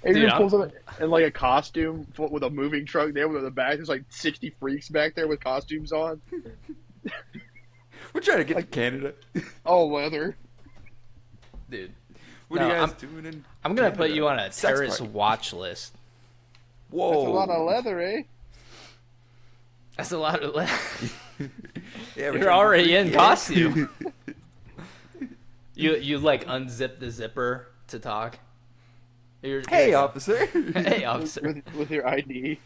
Adrian I'm pulls up in like a costume with a moving truck there with the back. There's like 60 freaks back there with costumes on. We're trying to get to Like, Canada. all leather. dude. What No, are you guys doing in I'm gonna put Canada? you on a Sex terrorist party. watch list. Whoa. That's a lot of leather, eh? That's a lot of. Yeah, You're already in costume. You like unzip the zipper to talk. Hey, officer. Hey, officer. With your ID.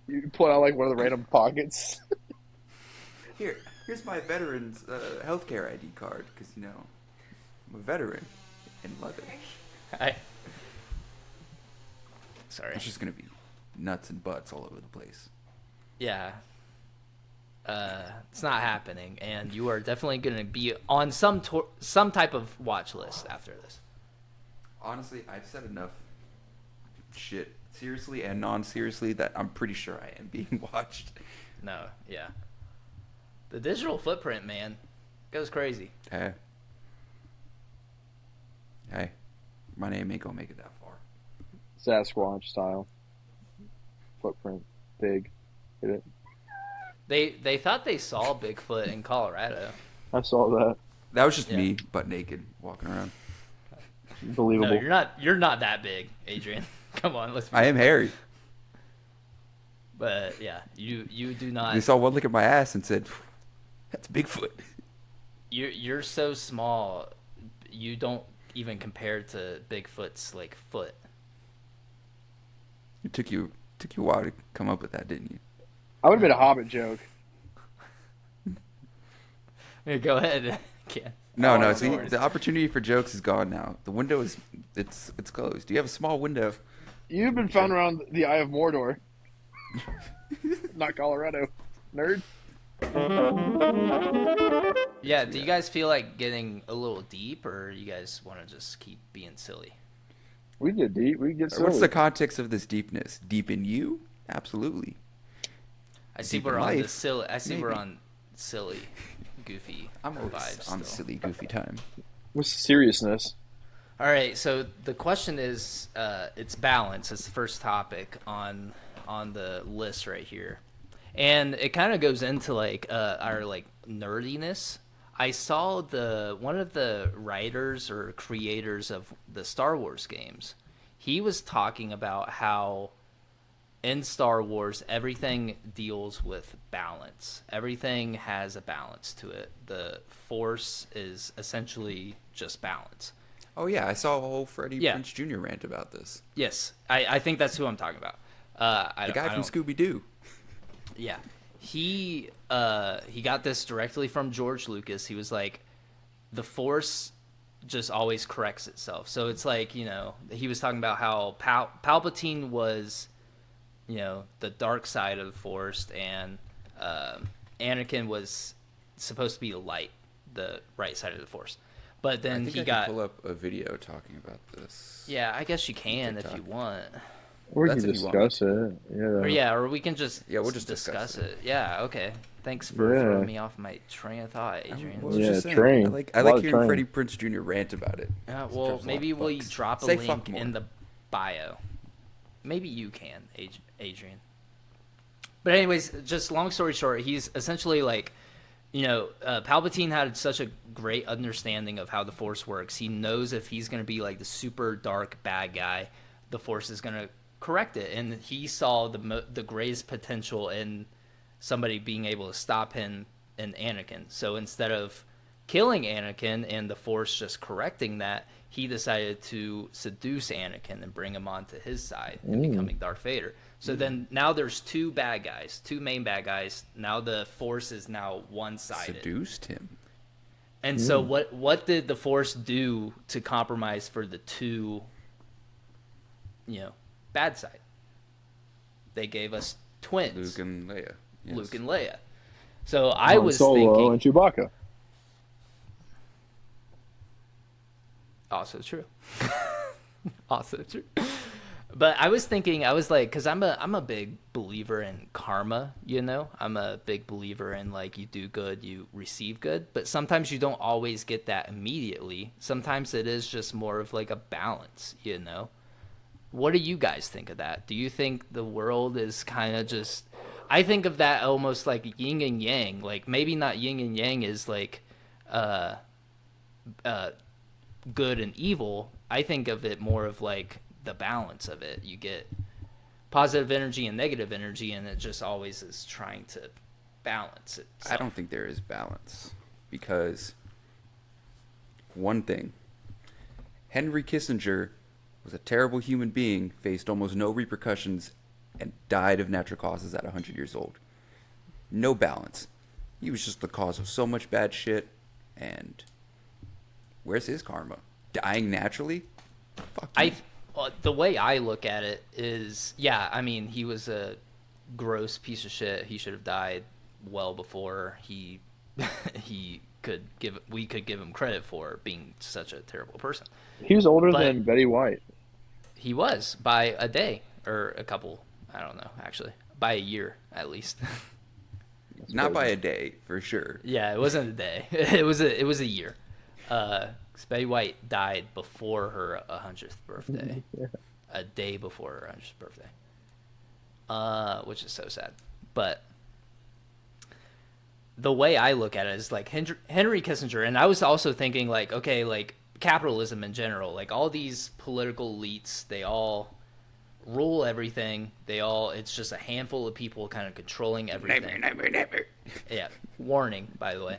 You pull out like one of the random pockets. Here's my veteran's healthcare ID card, because, you know, I'm a veteran in leather. Sorry. It's just going to be nuts and butts all over the place. Yeah. It's not happening, and you are definitely going to be on some type of watch list after this. Honestly, I've said enough shit, seriously and non-seriously, that I'm pretty sure I am being watched. No, yeah. The digital footprint, man, goes crazy. Hey, my name ain't gonna make it that far. Sasquatch style. Footprint. Big. Get it? They thought they saw Bigfoot in Colorado. I saw that. That was just me, butt naked, walking around. Believable. No, you're not that big, Adrian. Come on, let's. I am hairy. But yeah, you do not. They saw one look at my ass and said, "That's Bigfoot." You're so small, you don't even compare to Bigfoot's like foot. It took you a while to come up with that, didn't you? I would have made a Hobbit joke. Yeah, go ahead. Can't. No. See, the opportunity for jokes is gone now. The window it's closed. You have a small window. You've been found around the Eye of Mordor. Not Colorado. Nerd. Yeah, do you guys feel like getting a little deep, or you guys want to just keep being silly? We get deep. We get silly. What's the context of this deepness? Deep in you? Absolutely. I see Deep we're in on the life? silly. I see we're Maybe. on silly, goofy I'm always vibes. on still. silly, goofy time. What's the seriousness? All right, so the question is, it's balance. It's the first topic on the list right here, and it kind of goes into like our like nerdiness. I saw one of the writers or creators of the Star Wars games. He was talking about how in Star Wars everything deals with balance. Everything has a balance to it. The Force is essentially just balance. Oh yeah, I saw a whole Freddie Prinze Jr. rant about this. Yes, I think that's who I'm talking about. The guy from Scooby Doo. Yeah, he got this directly from George Lucas. He was like, the Force just always corrects itself. So it's like, you know, he was talking about how Palpatine was, you know, the dark side of the Force, and Anakin was supposed to be the light, the right side of the Force. But then I can pull up a video talking about this. Yeah, I guess you can if you want. Or we That's can if you want discuss it. Yeah. Or we can just we'll just discuss it. Yeah, okay. Thanks for throwing me off my train of thought, Adrian. Train. I like hearing Freddie Prinze Jr. rant about it. Well, maybe we drop a link in the bio. Maybe you can, Adrian. But anyways, just long story short, he's essentially like, you know, Palpatine had such a great understanding of how the Force works. He knows if he's going to be like the super dark bad guy, the Force is going to correct it. And he saw the greatest potential in somebody being able to stop him and Anakin. So instead of killing Anakin and the Force just correcting that, he decided to seduce Anakin and bring him onto his side and becoming Darth Vader. So then now there's two main bad guys. Now the Force is now one-sided. Seduced him. And so what did the Force do to compromise for the two, you know, bad side? They gave us twins. Luke and Leia. Yes. Luke and Leia. So I was Solo thinking... and Chewbacca. Also true. Also true. But I was thinking, I was like, because I'm a big believer in karma, you know? I'm a big believer in, like, you do good, you receive good. But sometimes you don't always get that immediately. Sometimes it is just more of, like, a balance, you know? What do you guys think of that? Do you think the world is kind of just? I think of that almost like yin and yang. Like maybe not yin and yang is like, uh, good and evil. I think of it more of like the balance of it. You get positive energy and negative energy, and it just always is trying to balance it. I don't think there is balance because one thing, Henry Kissinger was a terrible human being, faced almost no repercussions, and died of natural causes at 100 years old. No balance. He was just the cause of so much bad shit, and where's his karma? Dying naturally? Fuck you. The way I look at it is, yeah, I mean, he was a gross piece of shit. He should have died well before we could give him credit for being such a terrible person. He was older than Betty White. He was by a day or a couple. I don't know, actually, by a year at least. Not by a day, for sure. Yeah, it wasn't a day. It was a year. Betty White died before her 100th birthday, Yeah. a day before her 100th birthday, which is so sad. But the way I look at it is like Henry Kissinger, and I was also thinking like, okay, like capitalism in general, like all these political elites, they all rule everything. It's just a handful of people kind of controlling everything. Never. Yeah, warning, by the way.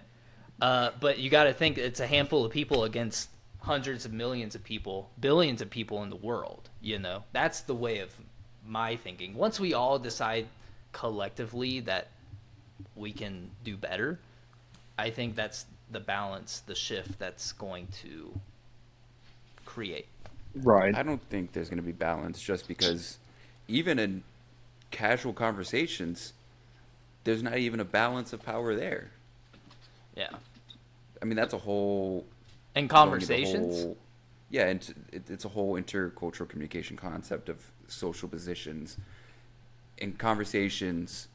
But you got to think it's a handful of people against hundreds of millions of people, billions of people in the world. You know, that's the way of my thinking. Once we all decide collectively that we can do better, I think that's the balance, the shift that's going to create. Right. I don't think there's going to be balance just because even in casual conversations, there's not even a balance of power there. Yeah. I mean, that's a whole... And conversations? It's a whole intercultural communication concept of social positions. In conversations,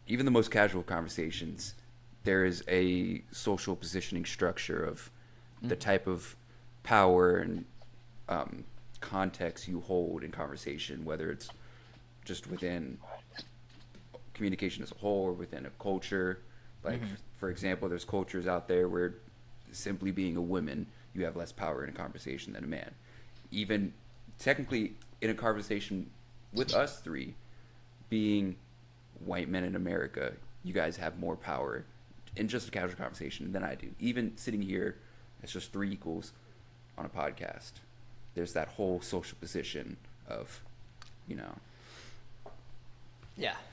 even the most casual conversations, there is a social positioning structure of the type of power and context you hold in conversation, whether it's just within communication as a whole or within a culture. Like, for example, there's cultures out there where simply being a woman, you have less power in a conversation than a man. Even technically in a conversation with us three, being white men in America, you guys have more power in just a casual conversation than I do. Even sitting here as just three equals on a podcast, there's that whole social position of,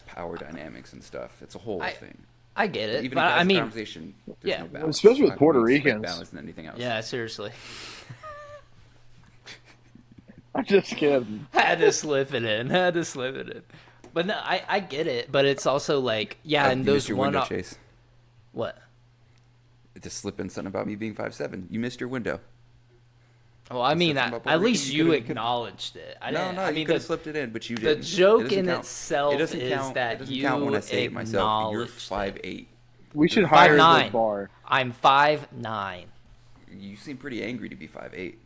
power dynamics and stuff. It's a whole thing. I get it, Even but in I mean, conversation, there's no balance. Especially with How can Puerto we expect Ricans. balance than anything else. yeah, seriously. I'm just kidding. Had to slip it in. But no, I get it, but it's also like, and you those missed your one window, Chase. What? To slip in something about me being 5'7". You missed your window. Well, I mean, something about Puerto at least Rican, you you could've- acknowledged it. You could have slipped it in, but you the didn't. joke It doesn't in count. itself It doesn't is count. that It doesn't you count when I say it myself. You're acknowledged 5'8". We should You're hire 5'9". the bar. I'm 5'9". You seem pretty angry to be 5'8".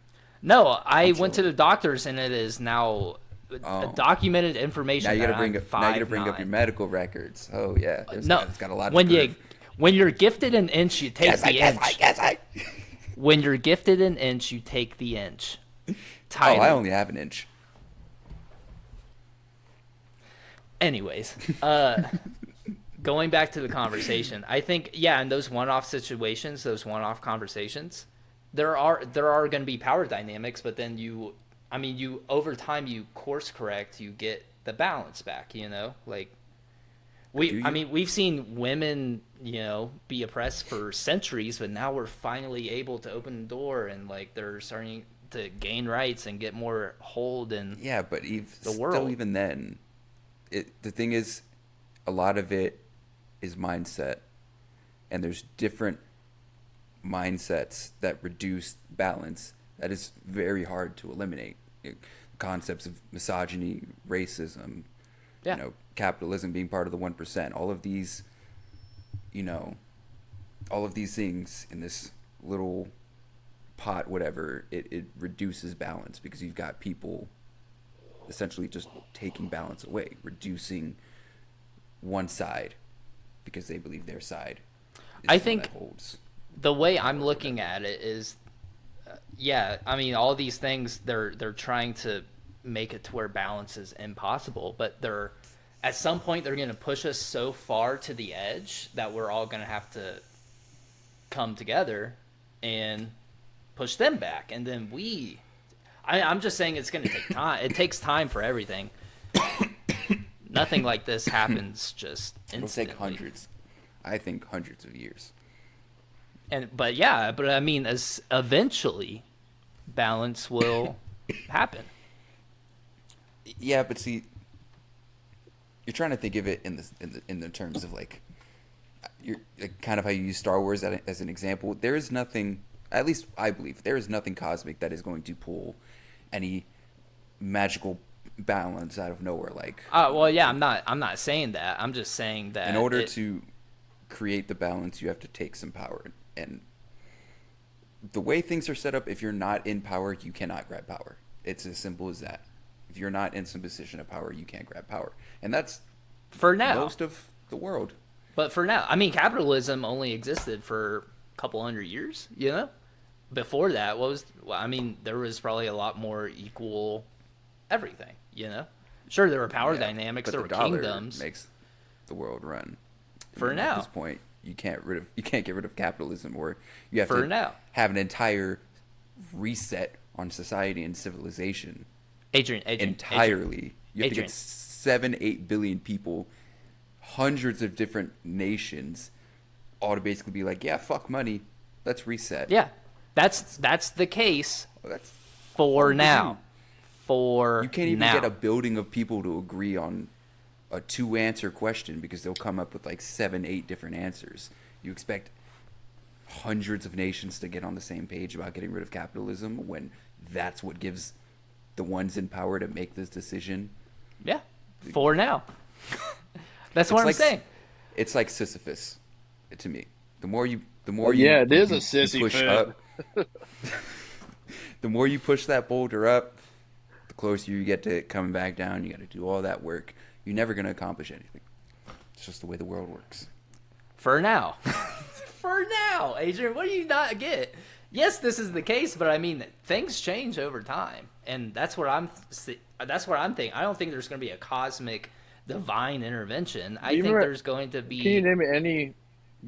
No, I I'm went to chilling. the doctors, and it is now documented information. Now you that gotta bring I'm up. Now you gotta bring 5'9". up your medical records. Oh yeah. No, It's got a lot. when you're gifted an inch, you take the inch. Guess I. When you're gifted an inch, you take the inch. Oh, Title. I only have an inch. Anyways, going back to the conversation, I think in those one-off situations, those one-off conversations, there are going to be power dynamics, but then you over time you course correct, you get the balance back. Like we've seen women be oppressed for centuries, but now we're finally able to open the door and like they're starting to gain rights and get more hold in but the world. Still, even then, the thing is, a lot of it is mindset, and there's different mindsets that reduce balance. That is very hard to eliminate. Concepts of misogyny, racism, capitalism being part of the 1%. All of these, all of these things in this little pot, whatever, it reduces balance because you've got people essentially just taking balance away, reducing one side because they believe their side is I the one think that holds. the way I'm looking at it is, yeah, I mean, all these things, they're trying to make it to where balance is impossible, but they're at some point they're going to push us so far to the edge that we're all going to have to come together and push them back, and then I'm just saying it's going to take time. It takes time for everything. Nothing like this happens just instantly. It'll take hundreds. I think hundreds of years. But I mean, as eventually, balance will happen. Yeah, but see, you're trying to think of it in the terms of like, you're like, kind of how you use Star Wars as an example. There is nothing, at least I believe, there is nothing cosmic that is going to pull any magical balance out of nowhere. Like, Well, yeah, I'm not saying that. I'm just saying that in order to create the balance, you have to take some power. And the way things are set up, if you're not in power, you cannot grab power. It's as simple as that. If you're not in some position of power, you can't grab power. And that's for now. Most of the world. But for now, I mean, capitalism only existed for a couple hundred years, you know? Before that, there was probably a lot more equal everything, you know? Sure, there were power dynamics, there were kingdoms. Makes the world run. For now. At this point, you can't get rid of capitalism, or you have for to now. have an entire reset on society and civilization. Adrian, entirely. You have to get 7-8 billion people, hundreds of different nations, all to basically be like, yeah, fuck money, let's reset. Yeah, that's the case for now. You can't even get a building of people to agree on a 2-answer question because they'll come up with like 7-8 different answers. You expect hundreds of nations to get on the same page about getting rid of capitalism when that's what gives the ones in power to make this decision. Yeah, for now. That's what I'm saying. It's like Sisyphus to me. The more you it is a sissy push fit. up, the more you push that boulder up, the closer you get to it coming back down. You got to do all that work. You're never going to accomplish anything. It's just the way the world works. For now. For now, Adrian, what do you not get? Yes, this is the case, but I mean, things change over time, and that's what I'm thinking. I don't think there's going to be a cosmic divine intervention. I think there's going to be. Can you name any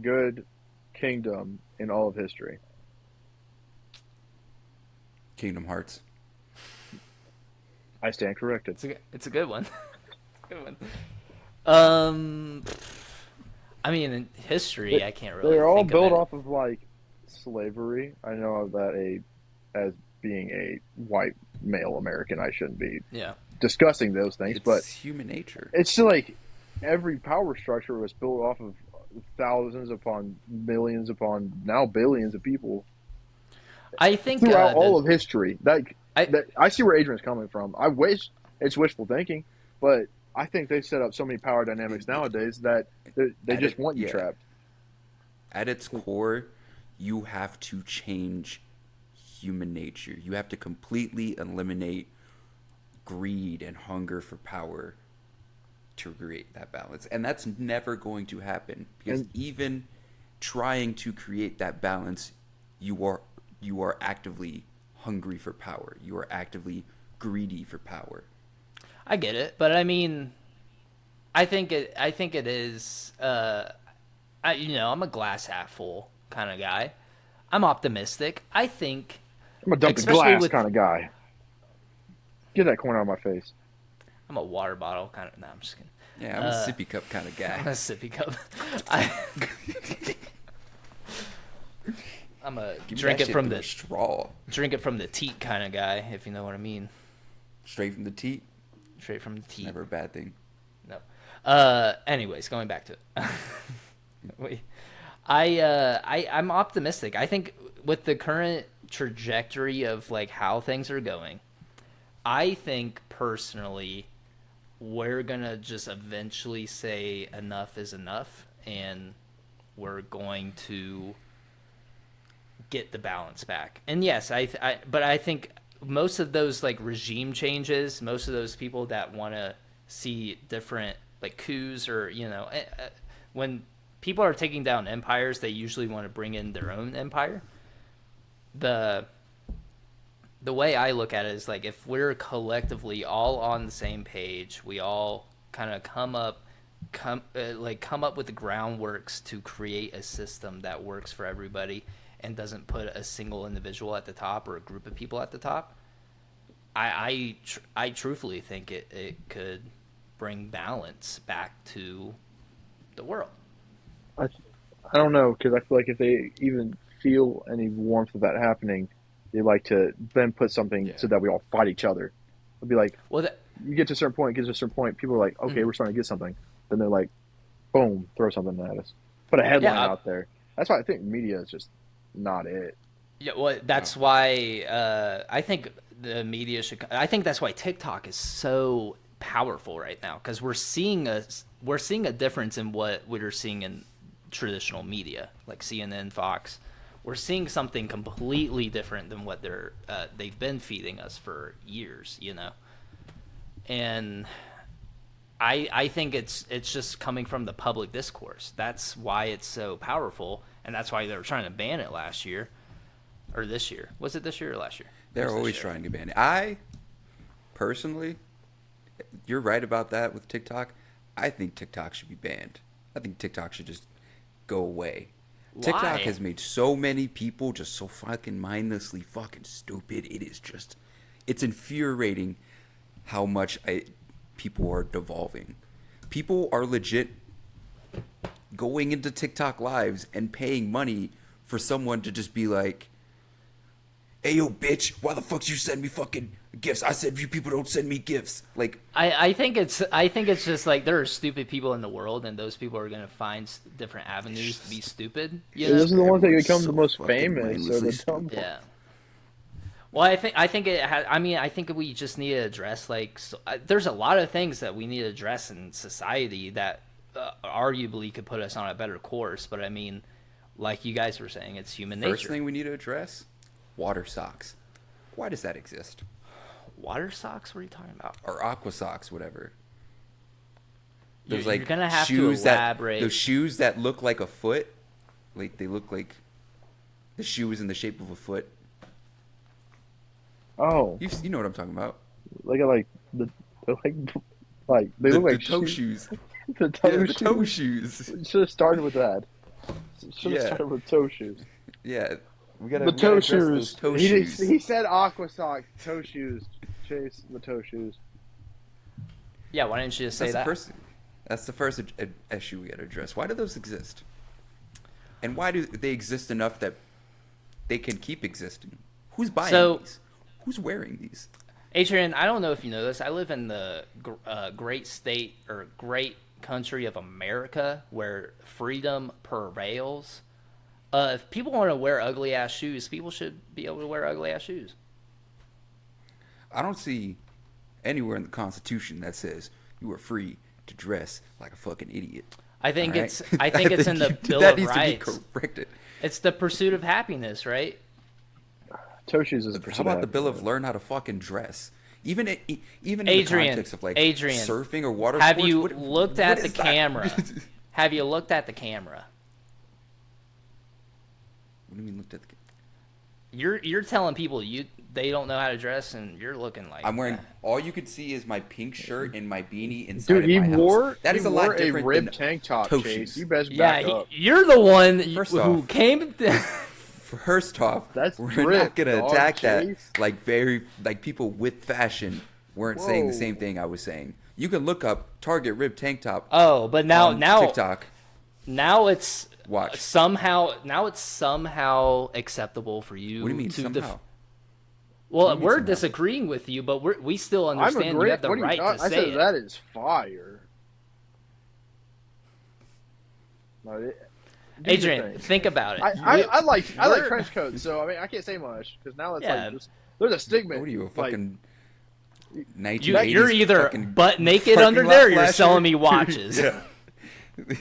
good kingdom in all of history? Kingdom Hearts. I stand corrected. It's a good one. Good one. I mean, in history, I can't really. They're all think built of off of like slavery. I know of that as being a white male American, I shouldn't be discussing those things, but it's human nature. It's still like every power structure was built off of thousands upon millions upon now billions of people. I think throughout all of history. I see where Adrian's coming from. I wish it's wishful thinking, but I think they set up so many power dynamics nowadays that they just want you trapped. At its core, you have to change human nature. You have to completely eliminate greed and hunger for power to create that balance. And that's never going to happen because even trying to create that balance, you are actively hungry for power. You are actively greedy for power. I get it, but I mean, I think it is. I'm a glass half full kind of guy. I'm optimistic. I think I'm a dump the glass kind of guy. Get that corn out of my face. I'm a water bottle kind of. No, I'm just kidding. Yeah, I'm a sippy cup kind of guy. I'm a sippy cup. I'm a drink it from the straw. Drink it from the teat kind of guy, if you know what I mean. Straight from the teat. Straight from the teat. Never a bad thing. No. Anyways, going back to it. Wait. I'm optimistic. I think with the current trajectory of like how things are going, I think personally we're gonna just eventually say enough is enough, and we're going to get the balance back. And yes, but I think most of those like regime changes, most of those people that want to see different like coups or when people are taking down empires, they usually want to bring in their own empire. The way I look at it is like if we're collectively all on the same page, we all kind of come up with the groundworks to create a system that works for everybody and doesn't put a single individual at the top or a group of people at the top. I truthfully think it could bring balance back to the world. I don't know, because I feel like if they even feel any warmth of that happening, they like to then put something so that we all fight each other. It'll be like, you get to a certain point, people are like, okay, we're starting to get something. Then they're like, boom, throw something at us. Put a headline out there. That's why I think media is just not it. Yeah, well, that's why I think the media should. I think that's why TikTok is so powerful right now, because we're seeing a difference in what we're seeing in traditional media like CNN, Fox. We're seeing something completely different than what they've been feeding us for years, and I think it's just coming from the public discourse. That's why it's so powerful, and that's why they were trying to ban it last year or this year. Was it this year or last year? They're always trying to ban it. I personally, you're right about that with TikTok. I think TikTok should be banned. I think TikTok should just go away. Why? TikTok has made so many people just so fucking mindlessly fucking stupid. It's infuriating how much people are devolving. People are legit going into TikTok lives and paying money for someone to just be like, hey, yo, bitch, why the fuck you send me fucking gifts? I said you people don't send me gifts. Like, I think it's just like there are stupid people in the world, and those people are gonna find different avenues to be stupid. Those are the ones that become the most famous. Or the dumb ones. Yeah. Well, I think it has. I mean, I think we just need to address there's a lot of things that we need to address in society that arguably could put us on a better course. But I mean, like you guys were saying, it's human nature. First thing we need to address. Water socks. Why does that exist? Water socks? What are you talking about? Or aqua socks, whatever. Those You're gonna have to elaborate. Those shoes that look like a foot, like they look like the shoe is in the shape of a foot. Oh, You know what I'm talking about? they look like toe shoes. The toe The toe shoes. Should have started with that. Should have started with toe shoes. Yeah. The toe shoes. Toe shoes. He said aqua sock, toe shoes. Chase, the toe shoes. Yeah, why didn't you just say that? That's the first issue we got to address. Why do those exist? And why do they exist enough that they can keep existing? Who's buying these? Who's wearing these? Adrian, I don't know if you know this. I live in the great state or great country of America where freedom prevails. If people want to wear ugly ass shoes, people should be able to wear ugly ass shoes. I don't see anywhere in the Constitution that says you are free to dress like a fucking idiot. I think it's in the Bill that of needs Rights. To be corrected. It's the pursuit of happiness, right? Toe shoes is a pursuit. How about the Bill of learn how to fucking dress? Even in Adrian, the context of like surfing or water have sports. You looked at the camera? Have you looked at the camera? What do you mean looked at the camera? You're telling people they don't know how to dress, and you're looking like I'm wearing. All you could see is my pink shirt and my beanie inside of my house. That is a lot different. Ribbed tank top, Chase. You best back up. You're the one who came. First off, we're not gonna attack that. Like people with fashion weren't saying the same thing I was saying. You can look up Target ribbed tank top. Oh, but now TikTok. Now it's Watch. somehow acceptable for you. What do you mean somehow? Well, we're disagreeing with you, but we still understand you have the right to say it. I said that is fire. Adrian, think about it. I like trench coats, so I mean I can't say much because now it's like there's a stigma. What are you, a fucking 1980s? You're either butt naked under there, or you're selling me watches. Yeah.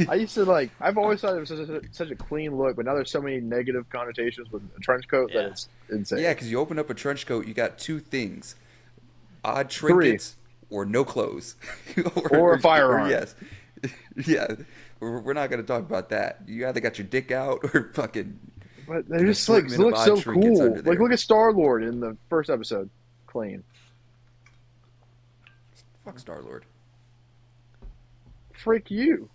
I used to like. I've always thought it was such a clean look, but now there's so many negative connotations with a trench coat that Yeah. it's insane. Yeah, because you open up a trench coat, you got two things: odd Three. trinkets or no clothes, Or a firearm. yes, yeah. We're not gonna talk about that. You either got your dick out or fucking. But they an just like assortment of look odd so trinkets cool. under there. Like look at Star-Lord in the first episode, clean. Fuck Star-Lord. Frick you,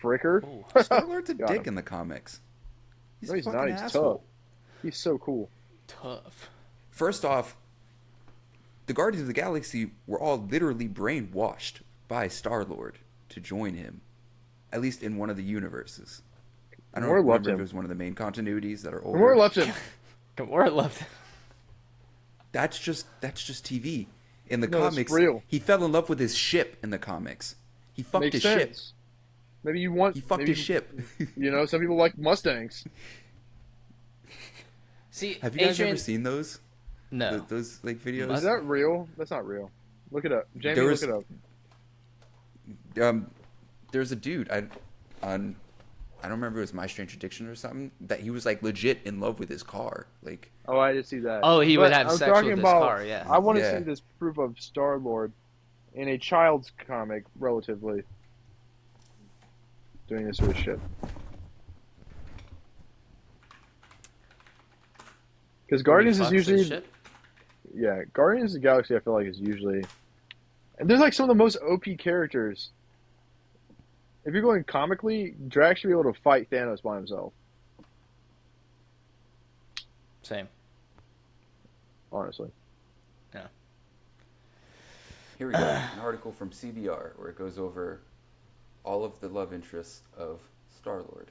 fricker. Ooh. Star-Lord's a Got dick him. in the comics. He's No, a he's fucking not. He's asshole. tough. He's so cool. Tough. First off, the Guardians of the Galaxy were all literally brainwashed by Star-Lord to join him, at least in one of the universes. I don't Gamora loved remember if him. it was one of the main continuities that are older. Gamora left him. Gamora loved him. That's just TV. In the No, it's comics, real. he fell in love with his ship in the comics. He fucked Makes his sense. ship. Maybe you want. He fucked maybe, his ship. You know, some people like Mustangs. See, Have you guys Adrian, ever seen those? No. Those like videos? Is that real? That's not real. Look it up, Jamie. There was- Look it up. There's a dude I don't remember if it was My Strange Addiction or something, that he was like legit in love with his car. Like Oh, I did see that. Oh, he would But have I'm sex talking with his about- car, yeah. I want to Yeah. see this proof of Star-Lord in a child's comic, relatively. Doing this to his ship. Because Guardians is Fucks his usually, ship? yeah, Guardians of the Galaxy. I feel like is usually, and there's like some of the most OP characters. If you're going comically, Drax should be able to fight Thanos by himself. Same. Honestly, here we go, an article from CBR where it goes over all of the love interests of Star-Lord.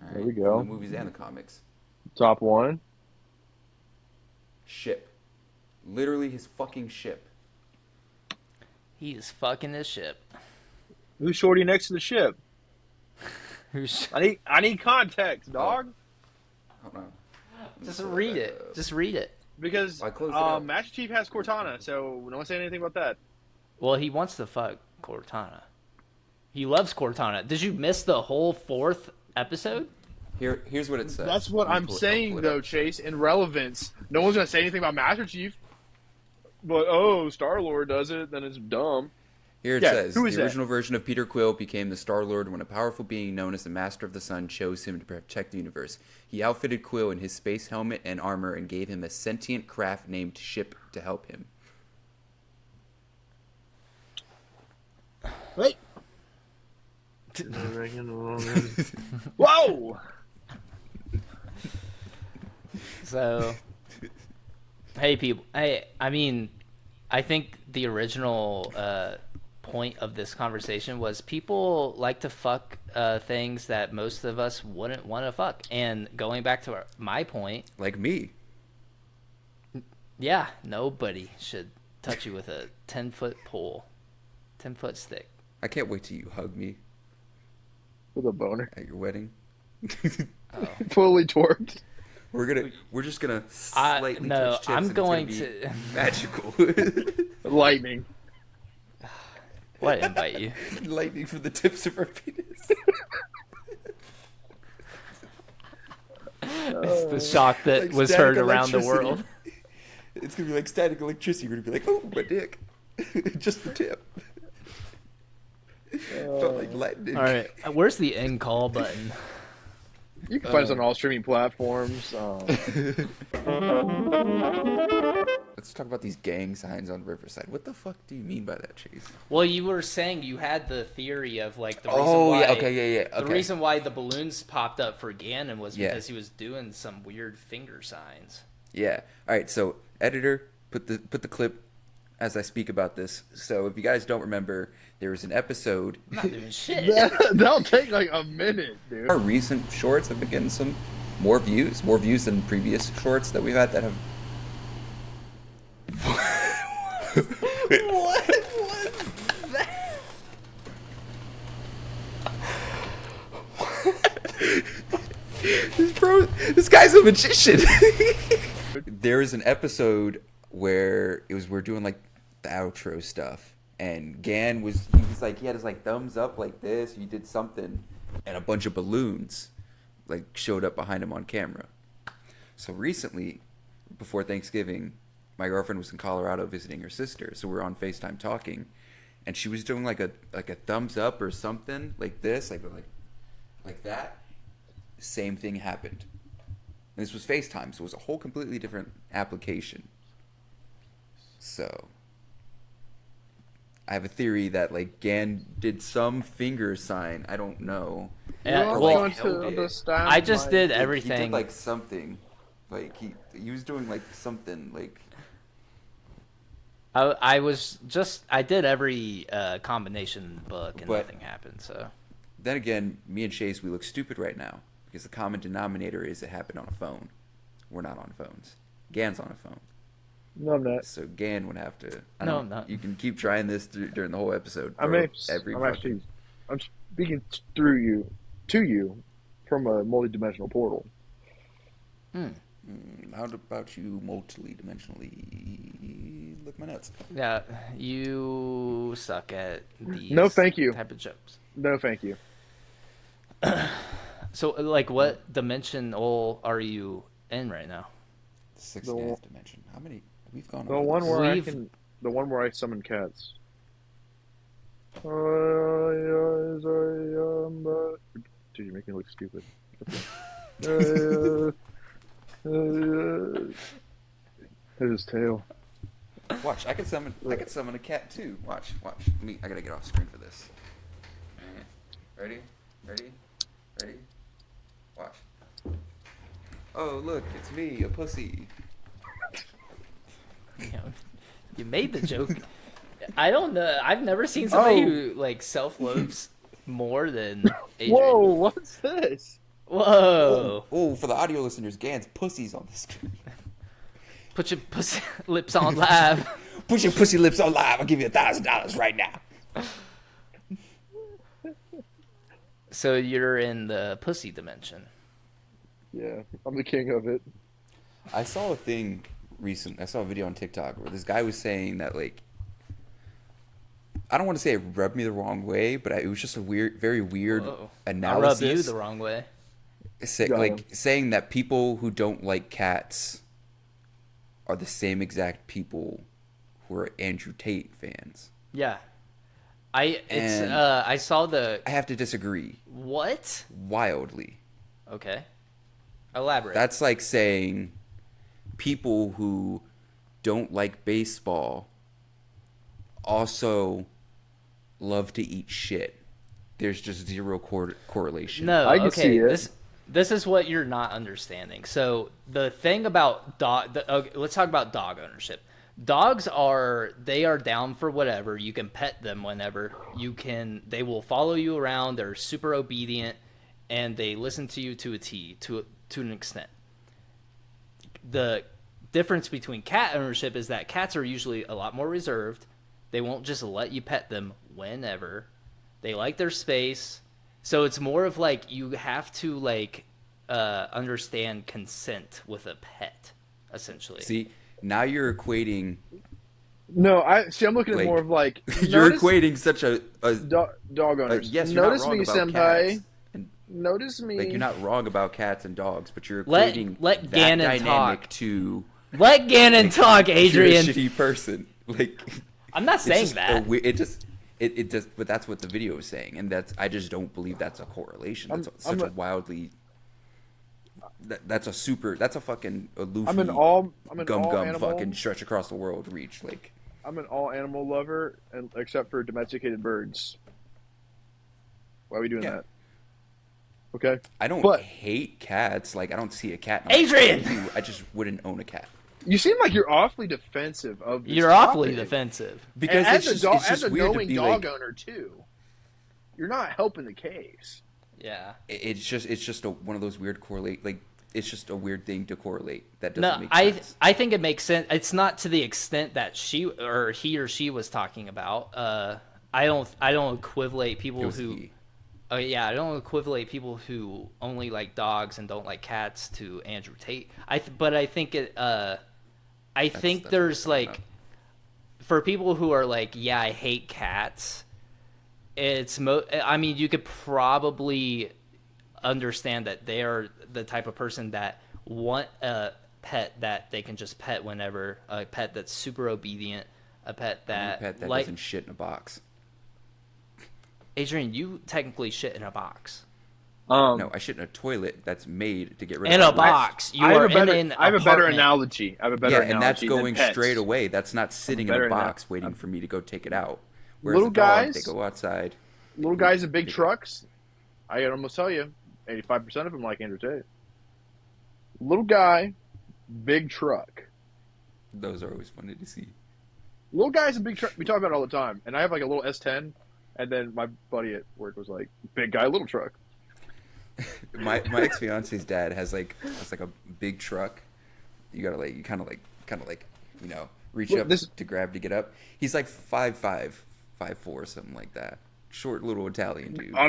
All There we from go. the movies and the comics. top one. Ship. Literally his fucking ship. He's fucking his ship. Who's shorty next to the ship? Who's I need context, dog. Hold on. Just read it. Just read it. Because I closed it out. Master Chief has Cortana, so no one say anything about that. Well, he wants to fuck Cortana. He loves Cortana. Did you miss the whole 4th episode? Here's what it says. That's what Let me I'm pull it- saying, pull it though, up. Chase. In relevance, no one's gonna say anything about Master Chief. But Star-Lord does it, then it's dumb. Here it Yeah, says, who is the that? original version of Peter Quill became the Star-Lord when a powerful being known as the Master of the Sun chose him to protect the universe. He outfitted Quill in his space helmet and armor and gave him a sentient craft named Ship to help him. Wait. Whoa! So, hey, people. I mean, I think the original point of this conversation was people like to fuck things that most of us wouldn't want to fuck. And going back to my point, Like me. yeah, nobody should touch you with a 10-foot pole, 10-foot stick. I can't wait till you hug me With a boner. at your wedding. Oh. Fully torqued. We're just gonna slightly no, touch tips I'm and it's going gonna be to. magical. Lightning. What invite you? Lightning from the tips of our penis. It's the shock that Like was static heard around the electricity. world. It's gonna be like static electricity. We're gonna be like, oh, my dick. Just the tip. Felt like lightning. All right, where's the end call button? You can find us on all streaming platforms. Let's talk about these gang signs on Riverside. What the fuck do you mean by that, Chase? Well, you were saying you had the theory of like the reason Oh, why. yeah, okay. The reason why the balloons popped up for Gannon was Yeah. because he was doing some weird finger signs. Yeah. All right. So, editor, put the clip as I speak about this. So, if you guys don't remember, there was an episode. I'm not doing shit. That'll take like a minute, dude. Our recent shorts have been getting some more views than previous shorts that we've had that have. What was that? This guy's a magician. There is an episode where we're doing like the outro stuff, and Gan he had his like thumbs up like this. He did something, and a bunch of balloons like showed up behind him on camera. So recently, before Thanksgiving, my girlfriend was in Colorado visiting her sister, so we were on FaceTime talking, and she was doing like a thumbs up or something like this, like that. Same thing happened. And this was FaceTime, so it was a whole completely different application. So I have a theory that like Gan did some finger sign. I don't know. Yeah, You're well, going to understand I just my- did He everything. did like something. Like he was doing like something like. I did every combination book and But- nothing happened. So Then again, me and Chase, we look stupid right now because the common denominator is it happened on a phone. We're not on phones. Gan's on a phone, No, I'm not. so Gan would have to. No, I'm not. You can keep trying this during the whole episode. I'm bro. Fucking- speaking through you, to you, from a multi-dimensional portal. How about you multi-dimensionally lick my nuts? yeah, you suck at these. No, thank you. Type of jokes. No, thank you. So, like, what dimension are you in right now? Sixth and a half dimension. How many? We've gone The over one this. where We've- the one where I summon cats. Dude, you make me look stupid. His tail. Watch, I could summon a cat too. Watch. I gotta get off screen for this. Ready? Watch. Oh look, it's me, a pussy. You made the joke. I don't know. I've never seen somebody Oh. who like self-loathes more than Adrian. Whoa, what's this? Whoa. Oh, for the audio listeners, Gan's pussy's on the screen. Put your pussy lips on live. Put your pussy lips on live. I'll give you $1,000 right now. So you're in the pussy dimension. Yeah, I'm the king of it. I saw a thing recent. I saw a video on TikTok where this guy was saying that like, I don't want to say it rubbed me the wrong way, but it was just a very weird Whoa. analysis. I rub you the wrong way. Saying that people who don't like cats are the same exact people who are Andrew Tate fans. Yeah. I saw the I have to disagree what? wildly. Okay. Elaborate. That's like saying people who don't like baseball also love to eat shit. There's just zero correlation. No, I can okay. see it. This is what you're not understanding. So the thing about let's talk about dog ownership. Dogs are down for whatever. You can pet them whenever you can. They will follow you around. They're super obedient, and they listen to you to a T to an extent. The difference between cat ownership is that cats are usually a lot more reserved. They won't just let you pet them whenever. They like their space. So it's more of like you have to like understand consent with a pet, essentially. See, now you're equating. No, I'm looking at Like, more of like You're notice- equating such a dog owners. yes. You're Notice not wrong me, about senpai. cats. And, Notice me. like you're not wrong about cats and dogs, but you're Let equating that Gannon dynamic talk. to Let Gannon talk, Adrian. You're a shitty person. Like I'm not it's saying just that. it just but that's what the video is saying, and I just don't believe that's a correlation. That's such a wildly. That's a fucking aloof. I'm an all gum animal. fucking stretch across the world reach. Like I'm an all animal lover, and except for domesticated birds. Why are we doing Yeah. that? Okay. I don't But- hate cats. Like I don't see a cat. and I'm like, Adrian! "Fuck you." I just wouldn't own a cat You seem like you're awfully defensive of this You're awfully topic. defensive. because And it's as just, a dog, it's just as a weird to knowing be dog like. owner too. You're not helping the case. Yeah. It's just one of those weird correlate. Like it's just a weird thing to correlate. That doesn't No, make sense. I think it makes sense. It's not to the extent that he or she was talking about. I don't equivalate people It was who. he. Oh yeah, I don't equivalate people who only like dogs and don't like cats to Andrew Tate. But I think it. I think that's there's what I'm like, for people who are like, yeah, I hate cats, I mean, you could probably understand that they are the type of person that want a pet that they can just pet whenever, a pet that's super obedient, a pet that doesn't shit in a box. Adrian, you technically shit in a box. No, I shit in a toilet that's made to get rid of in a box. You are in an I have a better apartment. analogy. And that's going straight away. That's not sitting in a box waiting for me to go take it out. Whereas little a dog, guys, they go outside. Little guys in big trucks, I can almost tell you, 85% of them like Andrew Tate. Little guy, big truck. Those are always funny to see. Little guys in big truck. We talk about it all the time. And I have like a little S10, and then my buddy at work was like, big guy, little truck. my ex-fiance's dad has like a big truck. You gotta kind of like reach up to grab to get up. He's like 5'5", 5'4", something like that. Short little Italian dude. I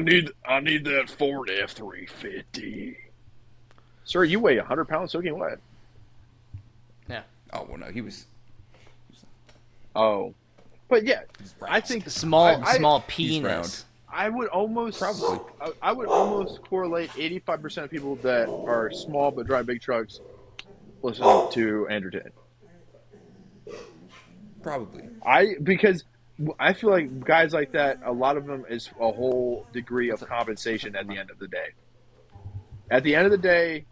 need that Ford F-350. Sir, you weigh 100 pounds soaking wet. Yeah. Oh well, no, he was. Oh, but yeah, I think small penis. I would almost correlate 85% of people that are small but drive big trucks listen to Andrew Tate. Probably. Because I feel like guys like that, a lot of them is a whole degree of compensation at the end of the day. At the end of the day,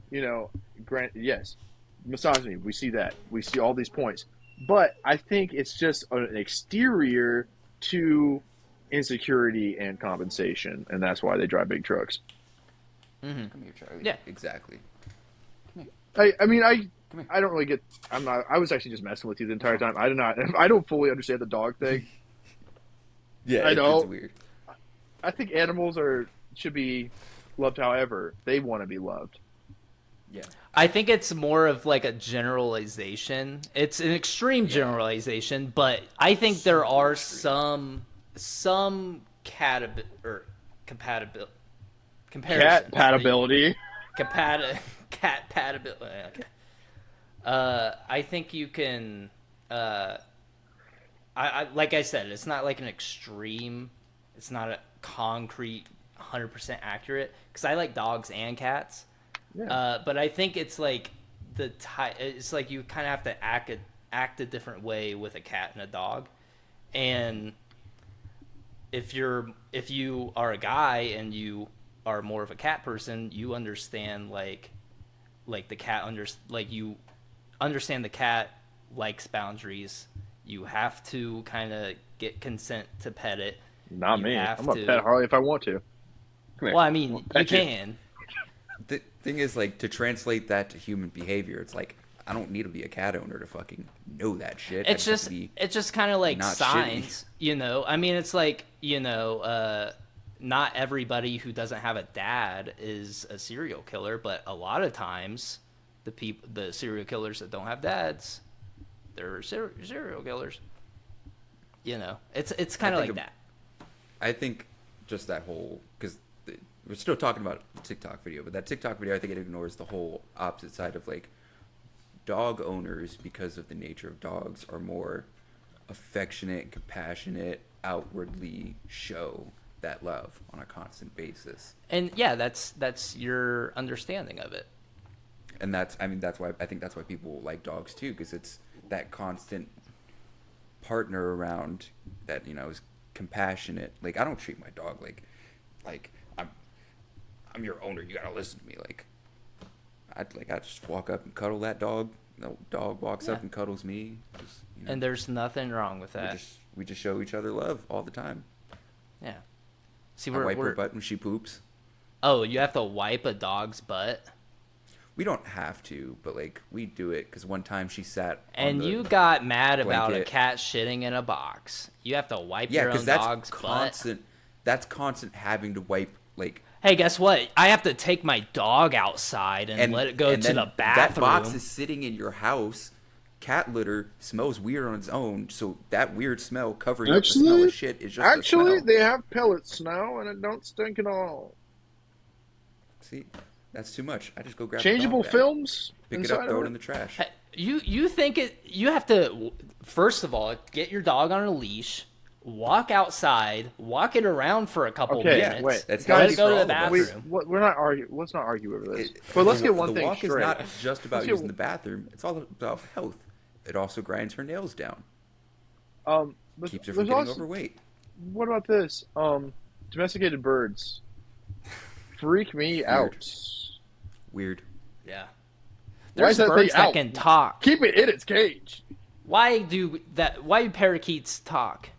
yes, misogyny, we see that. We see all these points. But I think it's just an exterior to insecurity and compensation, and that's why they drive big trucks. Mm-hmm. Come here, Charlie. Yeah, exactly. I don't really get. I was actually just messing with you the entire time. I don't fully understand the dog thing. Yeah, it's weird. I think animals should be loved however they want to be loved. Yeah. I think it's more of like a generalization. It's an extreme generalization, but I think there are some compatibility. Okay. I think you can. I like I said, it's not like an extreme. It's not a concrete, 100% accurate. Because I like dogs and cats. Yeah. But I think it's like it's like you kind of have to act a different way with a cat and a dog, and if you are a guy and you are more of a cat person, you understand like the cat you understand the cat likes boundaries. You have to kind of get consent to pet it. Not me. I'm gonna pet Harley if I want to. Well, I mean, you can. The thing is, like, to translate that to human behavior, it's like, I don't need to be a cat owner to fucking know that shit. It's just kind of like signs, I mean, it's like, not everybody who doesn't have a dad is a serial killer, but a lot of times the serial killers that don't have dads, they're serial killers. It's kind of like that. I think just that whole, because we're still talking about the TikTok video, but that TikTok video, I think it ignores the whole opposite side of, like, dog owners, because of the nature of dogs, are more affectionate and compassionate, outwardly show that love on a constant basis. And yeah, that's your understanding of it. And that's why I think that's why people like dogs too, because it's that constant partner around that, is compassionate. Like, I don't treat my dog like I'm your owner, you gotta listen to me. I just walk up and cuddle that dog. The dog walks up and cuddles me. And there's nothing wrong with that. We just show each other love all the time. Yeah. See, I wipe her butt when she poops. Oh, you have to wipe a dog's butt? We don't have to, but we do it because one time she sat and you got mad about a cat shitting in a box. You have to wipe your own dog's butt. That's constant having to wipe. Hey, guess what? I have to take my dog outside and let it go to the bathroom. That box is sitting in your house. Cat litter smells weird on its own, so that weird smell covering up the smell of shit is just Actually, they have pellets now, and it don't stink at all. See, that's too much. I just go grab changeable films. Pick it up, throw it in the trash. You think it? You have to first of all get your dog on a leash, walk outside, walk it around for a couple minutes. Wait, that's let healthy it go for to the all of us. bathroom. We're not argue. Let's not argue over this. But let's get one thing straight. The walk is not just about Let's using the bathroom. It's all about health. It also grinds her nails down. But Keeps her from getting overweight. What about this? Domesticated birds freak me out. Weird. Yeah. Why is There's that birds thing that out? can talk. Keep it in its cage. Why do parakeets talk?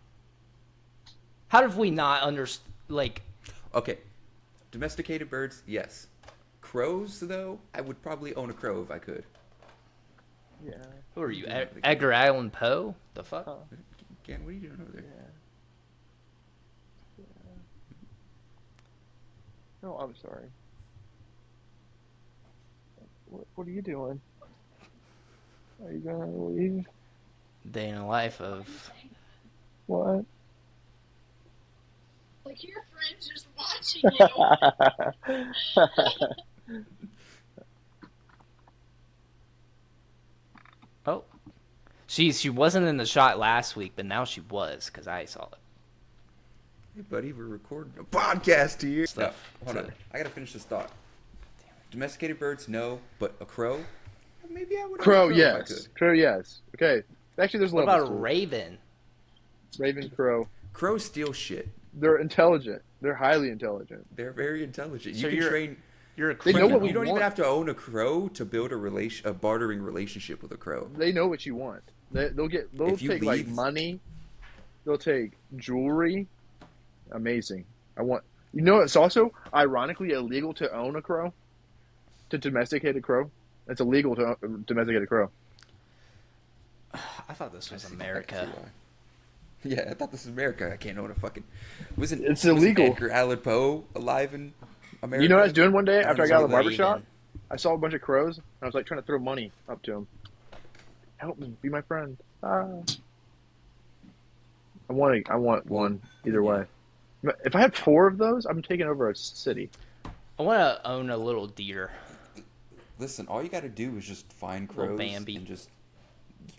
How have we not like? Okay, domesticated birds, yes. Crows, though, I would probably own a crow if I could. Yeah. Who are you, Edgar Allan Poe? The fuck? Gannon, what are you doing over there? No, I'm sorry. What are you doing? Are you gonna leave? Day in the life of. What? Like your friend's just watching you. Oh, she wasn't in the shot last week, but now she was because I saw it. Hey, buddy, we're recording a podcast here. Stuff. No, hold on. I gotta finish this thought. Domesticated birds, no, but a crow? Maybe I would. Crow, if I yes. could. Crow, yes. Okay. Actually, there's What levels. about a to it. raven? Raven, crow. Crows steal shit. They're intelligent. They're highly intelligent. They're very intelligent. So You can train. You're a They know what criminal. we You don't even want. have to own a crow to build a bartering relationship with a crow. They know what you want. They'll If you take like leave- money. They'll take jewelry. Amazing. You know, it's also ironically illegal to own a crow, to domesticate a crow. It's illegal to domesticate a crow. I thought this was I see America. why. Yeah, I thought this was America. I can't own a fucking. It's illegal. Edgar Allan Poe alive in America? You know what I was doing one day after I got out of the Raven. barbershop? I saw a bunch of crows, and I was like trying to throw money up to them. Help me, be my friend. Ah. I want one either way. If I had 4 of those, I'm taking over a city. I want to own a little deer. Listen, all you got to do is just find Little crows Bambi. and just.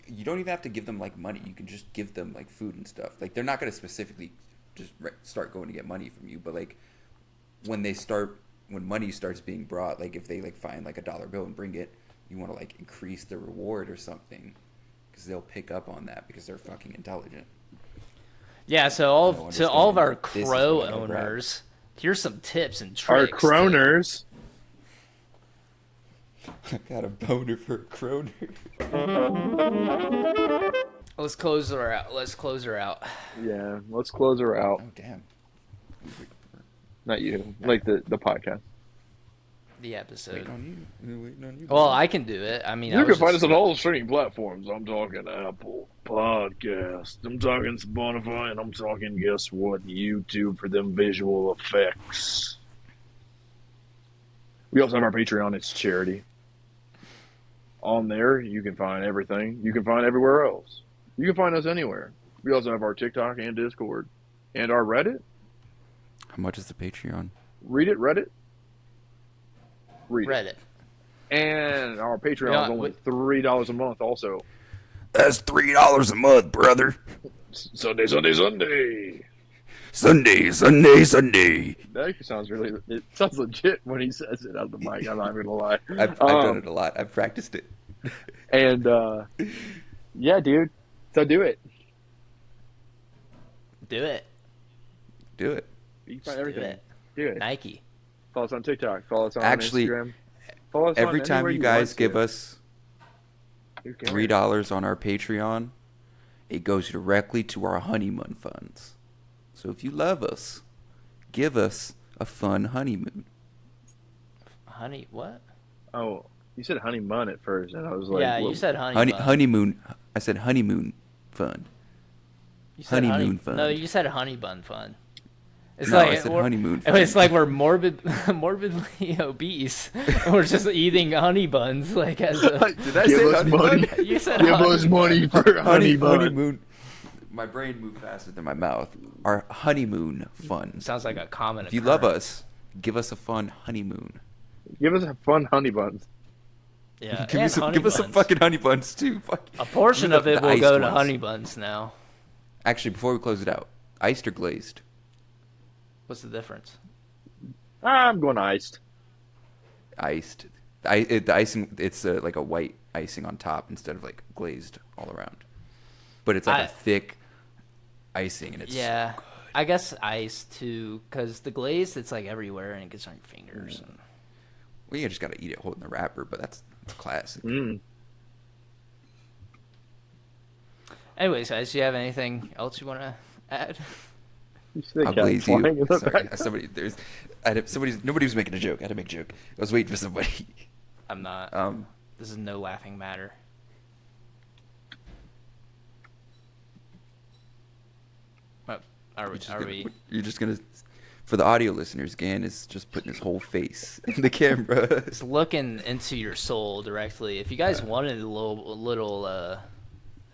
You don't even have to give them like money. You can just give them like food and stuff. Like they're not gonna specifically just start going to get money from you, but like when money starts being brought, like if they like find like $1 bill and bring it, you want to like increase the reward or something because they'll pick up on that because they're fucking intelligent. Yeah, so to all of our This is crow what I grab. owners, here's some tips and Our tricks. croners. I got a boner for a croner. Let's close her out. Yeah, let's close her out. Oh damn. Not you, like the podcast. The episode. Waiting on you. We're waiting on you. Well, I can do it. I mean, You can find us on all streaming platforms. I'm talking Apple Podcast. I'm talking Spotify, and I'm talking, guess what, YouTube for them visual effects. We also have our Patreon. It's charity. On there, you can find everything. You can find everywhere else. You can find us anywhere. We also have our TikTok and Discord. And our Reddit. How much is the Patreon? Read it, Reddit. Read it. Reddit. And our Patreon You know, is only $3 a month also. That's $3 a month, brother. Sunday, Sunday, Sunday. Sunday, Sunday, Sunday. That actually sounds it sounds legit when he says it out the mic. I'm not gonna lie. I've done it a lot. I've practiced it. And yeah, dude. So do it. Do it. Do it. You can Just find do everything. it. Do it. Nike. Follow us on TikTok. Follow us on Actually, Instagram. Follow us Every on time anywhere you guys want give to. us Who cares? $3 on our Patreon, it goes directly to our honeymoon funds. So if you love us, give us a fun honeymoon. Honey, what? Oh, you said honeymoon at first, and I was like, Yeah, you what- said honey. Honeymoon. I said honeymoon fund. You said honeymoon fun. No, you said honey bun fun. It's No, like I said we're- honeymoon fun. It's like we're morbidly obese. We're just eating honey buns, like as a. Did I Give say us honeymoon? money. You said Give honey us money for honeymoon. honeymoon. My brain moved faster than my mouth. Our honeymoon fund. Sounds like a common. If you love us, give us a fun honeymoon. Give us a fun honey buns. Yeah, Give us and honey some buns. fucking honey buns too. Fuck. A portion Even of the it will iced go to ones. honey buns now. Actually, before we close it out, iced or glazed? What's the difference? I'm going iced. Iced. The icing, it's like a white icing on top instead of like glazed all around. But it's like a thick icing, and it's Yeah, so good. I guess ice too, because the glaze, it's like everywhere and it gets on your fingers. And... Well, you just gotta eat it holding the wrapper, but that's classic. Anyways, guys, do you have anything else you want to add? You see that I'll cat glaze flying you. in the Sorry, background? nobody was making a joke. I had to make a joke. I was waiting for somebody. I'm not. This is no laughing matter. Are we? You're just gonna, for the audio listeners, Gann is just putting his whole face in the camera. It's looking into your soul directly. If you guys wanted a little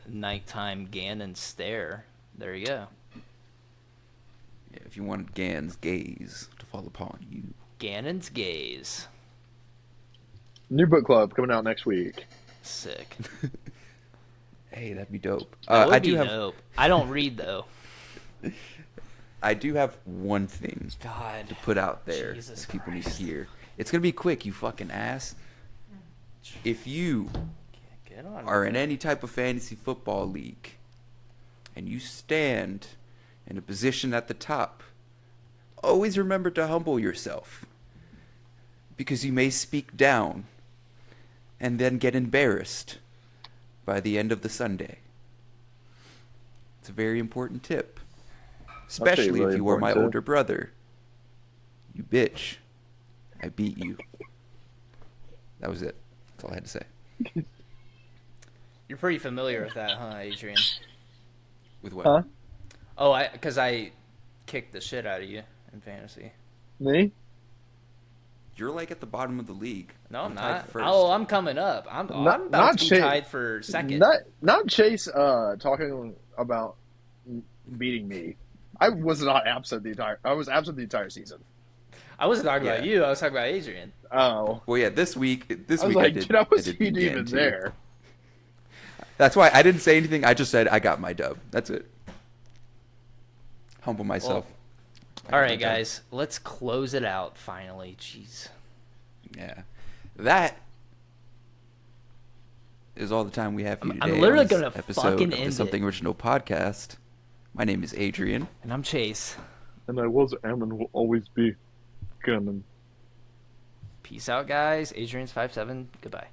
nighttime Gannon stare, there you go. Yeah, if you wanted Gann's gaze to fall upon you. Gannon's gaze. New book club coming out next week. Sick. Hey, that'd be dope. That would I be do have. dope. I don't read though. I do have one thing God. to put out there Jesus that people need to Christ. hear. It's gonna be quick, you fucking ass. If you Get on. are in any type of fantasy football league and you stand in a position at the top, always remember to humble yourself, because you may speak down and then get embarrassed by the end of the Sunday. It's a very important tip, especially really if you were my important tip. older brother. You bitch, I beat you. That was it. That's all I had to say. You're pretty familiar with that, huh, Adrian? With what? Huh? Oh, because I kicked the shit out of you in fantasy. Me? You're like at the bottom of the league. No, I'm tied not. for first. Oh, I'm coming up. I'm Not- about not to be Chase. tied for second. Not Chase talking about beating me. I was not absent the entire. I was absent the entire season. I wasn't talking about Yeah. you. I was talking about Adrian. Oh, Well, yeah, this week I was I like, did. dude, I was did beat Gann, even too. there. That's why I didn't say anything. I just said I got my dub. That's it. Humble myself. I got All my right, dub. guys, let's close it out finally. Jeez. Yeah, that is all the time we have for you I'm today. literally on this gonna episode fucking of end the Something it. Original podcast. My name is Adrian. And I'm Chase. And I was, am, and will always be Gannon. Peace out, guys. Adrian's 5'7". Goodbye.